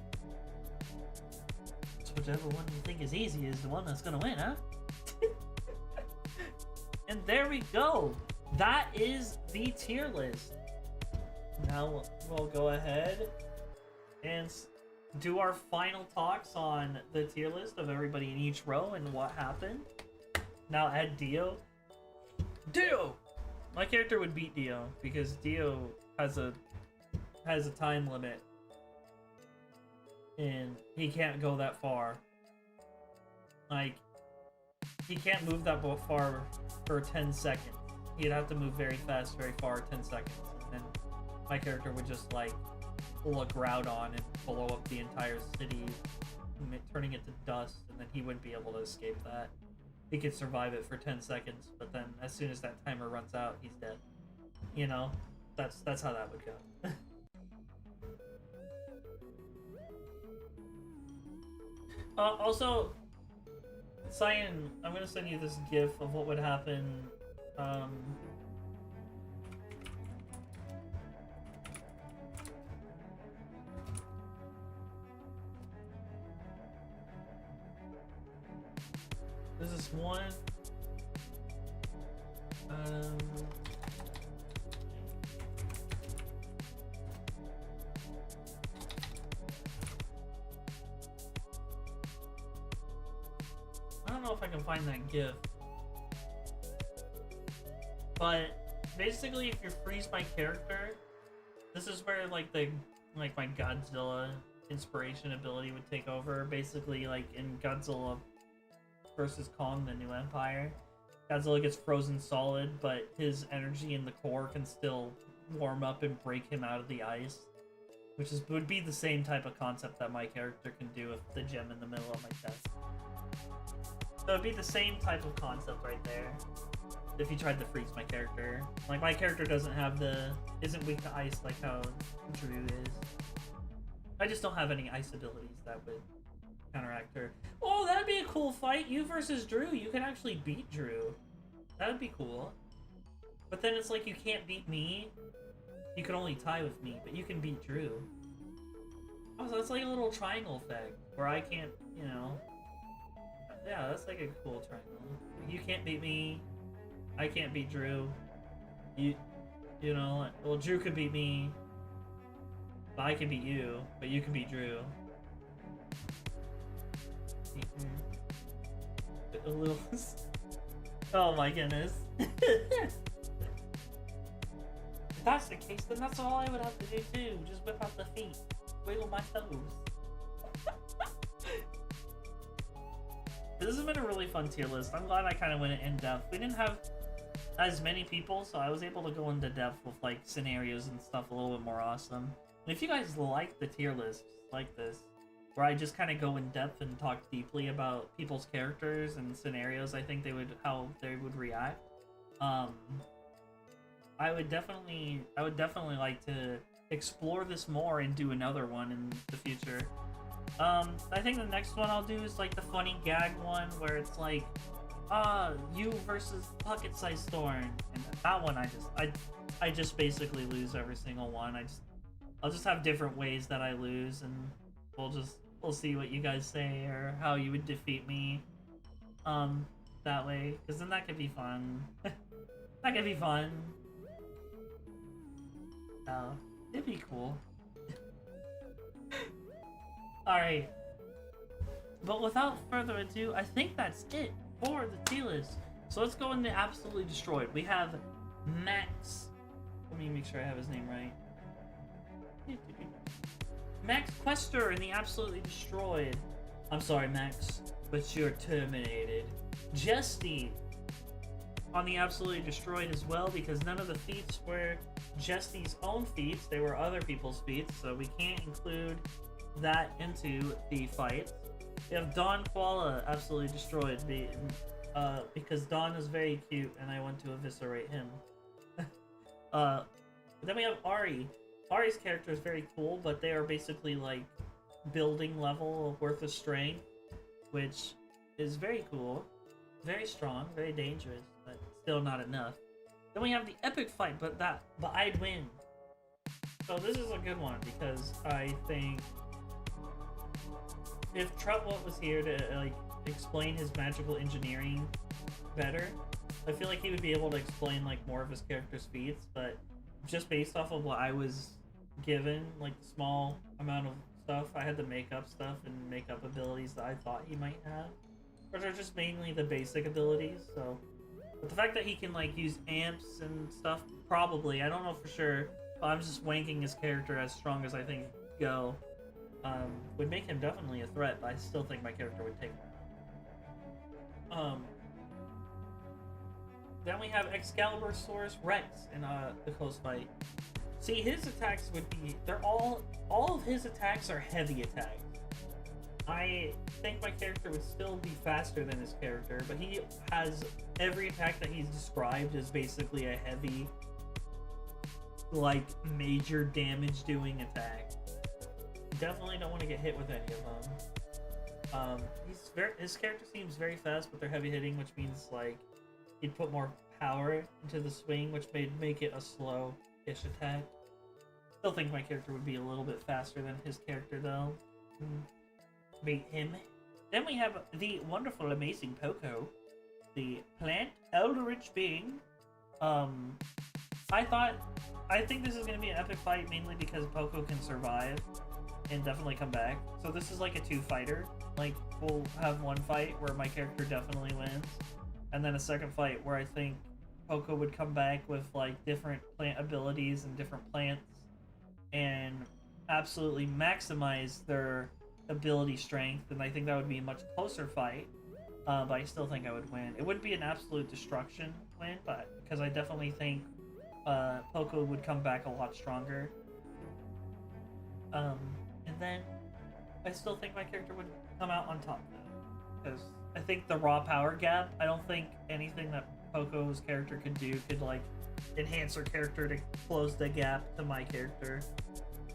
whichever one you think is easy is the one that's gonna win, huh? And there we go. That is the tier list. Now we'll go ahead and do our final talks on the tier list of everybody in each row and what happened. Now add Dio. Dio! My character would beat Dio because Dio has a time limit. And he can't go that far. Like, he can't move that far for 10 seconds. He'd have to move very fast, very far, 10 seconds. And then my character would just, like, pull a Groudon and blow up the entire city, turning it to dust, and then he wouldn't be able to escape that. He could survive it for 10 seconds, but then as soon as that timer runs out, he's dead. You know? That's how that would go. Also, Cyan, I'm gonna send you this GIF of what would happen. There's this one. I don't know if I can find that GIF. But basically, if you freeze my character, this is where like my Godzilla inspiration ability would take over. Basically, like in Godzilla versus Kong, the New Empire, Godzilla gets frozen solid, but his energy in the core can still warm up and break him out of the ice, which would be the same type of concept that my character can do with the gem in the middle of my chest. So it'd be the same type of concept right there. If you tried to freeze my character, like my character isn't weak to ice like how Drew is. I just don't have any ice abilities that would counteract her. Oh, that'd be a cool fight. You versus Drew. You can actually beat Drew. That'd be cool. But then it's like you can't beat me. You can only tie with me, but you can beat Drew. Oh, so that's like a little triangle effect where I can't, you know. Yeah, that's like a cool triangle. You can't beat me. I can't beat Drew. You know, well, Drew could beat me. But I can beat you, but you can beat Drew. A little. Oh my goodness. If that's the case, then that's all I would have to do too. Just whip out the feet, wiggle my toes. This has been a really fun tier list. I'm glad I kind of went in depth. We didn't have as many people, so I was able to go into depth with like scenarios and stuff a little bit more awesome. And if you guys like the tier lists like this, where I just kind of go in depth and talk deeply about people's characters and scenarios, I think how they would react. I would definitely like to explore this more and do another one in the future. I think the next one I'll do is like the funny gag one where it's like, you versus pocket-sized Thorn, and that one I just basically lose every single one. I'll just have different ways that I lose, and we'll see what you guys say or how you would defeat me. That way, because then that could be fun. That could be fun. It'd be cool. Alright. But without further ado, I think that's it for the tier list. So let's go into Absolutely Destroyed. We have Max. Let me make sure I have his name right. Max Quester in the Absolutely Destroyed. I'm sorry, Max, but you're terminated. Jesty on the Absolutely Destroyed as well, because none of the feats were Jesty's own feats. They were other people's feats, so we can't include that into the fight. We have Don Koala Absolutely Destroyed because Don is very cute and I want to eviscerate him. Then we have Ari. Ari's character is very cool, but they are basically like building level worth of strength, which is very cool, very strong, very dangerous, but still not enough. Then we have the epic fight, but I'd win. So this is a good one because I think if Trutwell was here to like explain his magical engineering better, I feel like he would be able to explain like more of his character's feats. But just based off of what I was given, like the small amount of stuff, I had to make up stuff and make up abilities that I thought he might have, which are just mainly the basic abilities. So, but the fact that he can like use amps and stuff, probably, I don't know for sure, but I'm just wanking his character as strong as I think go, would make him definitely a threat. But I still think my character would take him. Then we have Excalibursaurus Rex in the close fight. See, his attacks would be, all of his attacks are heavy attacks. I think my character would still be faster than his character, but he has every attack that he's described as basically a heavy, like, major damage doing attack. Definitely don't want to get hit with any of them. His character seems very fast, but they're heavy hitting, which means like he'd put more power into the swing, which may make it a slow-ish attack. Still think my character would be a little bit faster than his character, though. Beat him. Then we have the wonderful, amazing Poco, the plant eldritch being. I think this is going to be an epic fight, mainly because Poco can survive and definitely come back. So this is like a two-fighter. Like, we'll have one fight where my character definitely wins, and then a second fight where I think Poco would come back with like different plant abilities and different plants and absolutely maximize their ability strength, and I think that would be a much closer fight, but I still think I would win. It wouldn't be an absolute destruction win, but because I definitely think Poco would come back a lot stronger. And then I still think my character would come out on top, though, because I think the raw power gap, I don't think anything that Poco's character could do could like enhance her character to close the gap to my character.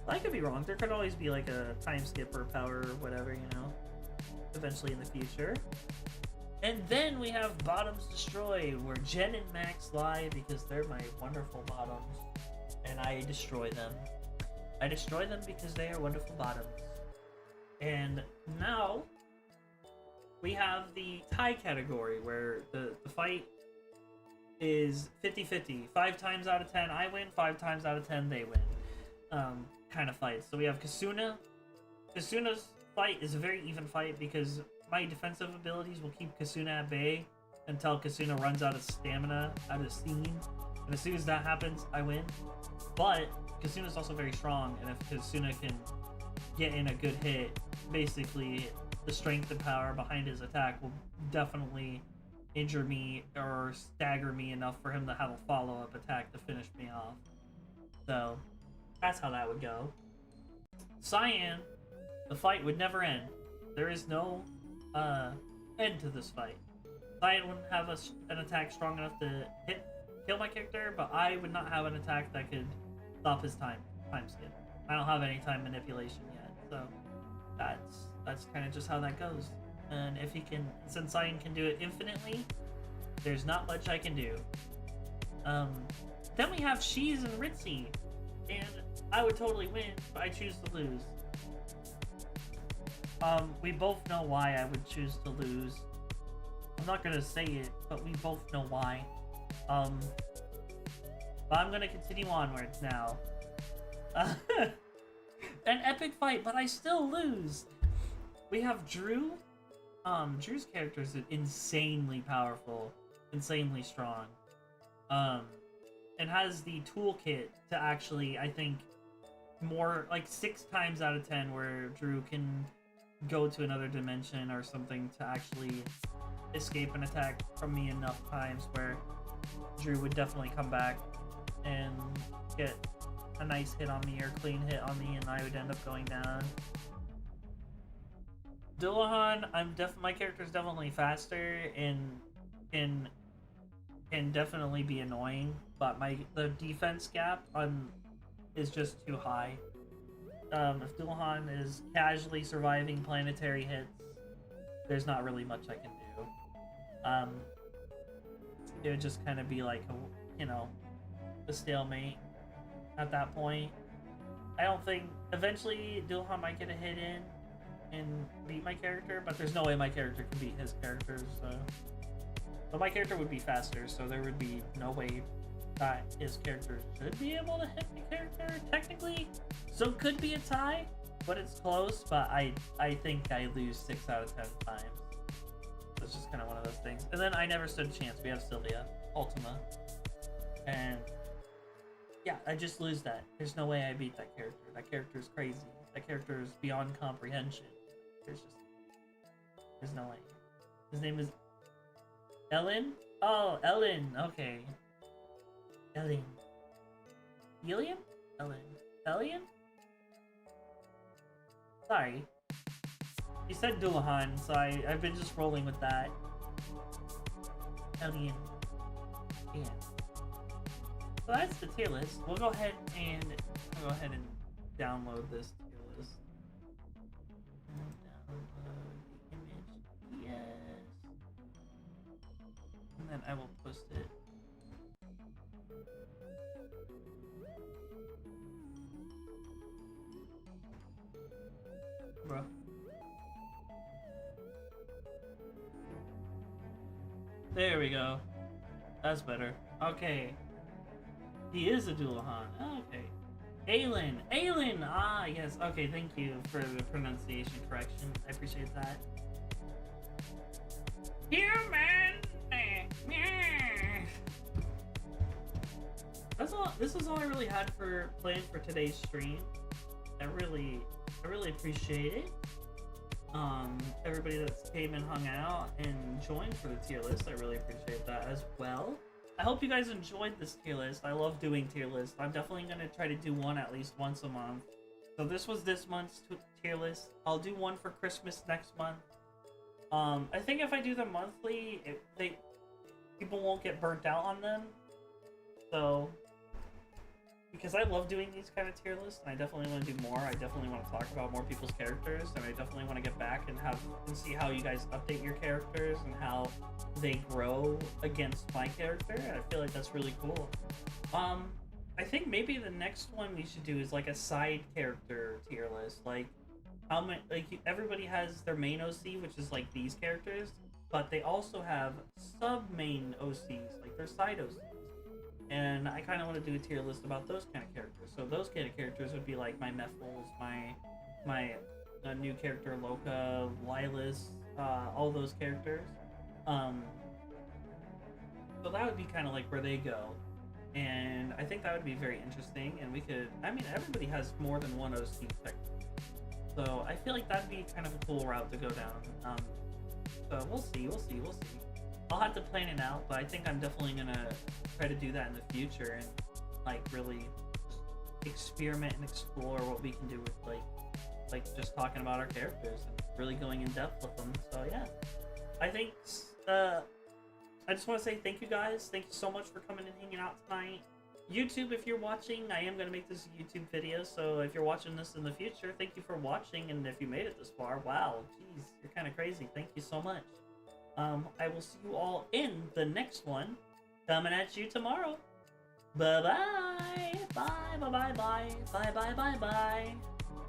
I could be wrong. There could always be like a time skip or power or whatever, you know, eventually in the future. And then we have Bottoms Destroy, where Jen and Max lie because they're my wonderful bottoms, and I destroy them. I destroy them because they are wonderful bottoms. And now we have the tie category, where the fight is 50-50. 5 times out of 10 I win, 5 times out of 10 they win. Kind of fights. So we have Kasuna. Kasuna's fight is a very even fight because my defensive abilities will keep Kasuna at bay until Kasuna runs out of stamina, out of steam. And as soon as that happens, I win. But Kasuna's also very strong, and if Kasuna can get in a good hit, basically the strength and power behind his attack will definitely injure me or stagger me enough for him to have a follow-up attack to finish me off. So that's how that would go. Cyan, the fight would never end. There is no end to this fight. Cyan wouldn't have an attack strong enough to kill my character, but I would not have an attack that could stop his time skip. I don't have any time manipulation yet, so that's kind of just how that goes. And if he can, since Cyan can do it infinitely, there's not much I can do. Then we have Sheez and Ritzy, and I would totally win, but I choose to lose. We both know why I would choose to lose. I'm not gonna say it, but we both know why. But I'm gonna continue onwards now. An epic fight, but I still lose. We have Drew. Drew's character is insanely powerful, insanely strong. And has the toolkit to actually, I think, more like 6 times out of 10 where Drew can go to another dimension or something to actually escape an attack from me enough times where Drew would definitely come back and get a nice hit on me or clean hit on me, and I would end up going down. Dillahan, my character's definitely faster and can definitely be annoying, but the defense gap on is just too high. If Dullahan is casually surviving planetary hits, there's not really much I can do. It would just kind of be like a stalemate at that point. I don't think eventually Dullahan might get a hit in and beat my character, but there's no way my character can beat his character. But my character would be faster, so there would be no way that his character should be able to hit my character technically. So it could be a tie, but it's close. But I think I lose 6 out of 10 times. So it's just kind of one of those things. And then I never stood a chance. We have Sylvia, Ultima, and yeah, I just lose that. There's no way I beat that character. That character is crazy. That character is beyond comprehension. There's no way. His name is Ellen? Oh, Ellen. Okay. Ellen. Helium? Ellen. Hellion? Sorry. You said Dullahan, so I've been just rolling with that. Hellion. Yeah. So that's the tier list. We'll go ahead and download this tier list. Download the image. Yes. And then I will post it. Bro. There we go. That's better. Okay. He is a Dullahan. Okay. Aelin! Aelin! Ah, yes. Okay, thank you for the pronunciation correction. I appreciate that. Human! That's all. This is all I really had for planned for today's stream. I really appreciate it. Everybody that's came and hung out and joined for the tier list, I really appreciate that as well. I hope you guys enjoyed this tier list. I love doing tier lists. I'm definitely gonna try to do one at least once a month. So this was this month's tier list. I'll do one for Christmas next month. I think if I do them monthly, people won't get burnt out on them. So, because I love doing these kind of tier lists, and I definitely want to do more. I definitely want to talk about more people's characters, and I definitely want to get back and see how you guys update your characters and how they grow against my character. I feel like that's really cool. I think maybe the next one we should do is like a side character tier list. Like how many? Like everybody has their main OC, which is like these characters, but they also have sub main OCs, like their side OCs. And I kind of want to do a tier list about those kind of characters. So those kind of characters would be like my Mephiles, my new character Loka, Lilith, all those characters. So that would be kind of like where they go. And I think that would be very interesting. And we could, I mean, everybody has more than one OC technically. So I feel like that'd be kind of a cool route to go down. So we'll see. I'll have to plan it out, but I think I'm definitely gonna try to do that in the future and like really experiment and explore what we can do with like just talking about our characters and really going in depth with them. So yeah, I think I just want to say thank you guys. Thank you so much for coming and hanging out tonight. YouTube, if you're watching, I am gonna make this a YouTube video, so if you're watching this in the future, thank you for watching. And if you made it this far, wow, jeez, you're kind of crazy. Thank you so much. I will see you all in the next one, coming at you tomorrow. Bye-bye. Bye, bye-bye-bye. Bye-bye-bye-bye.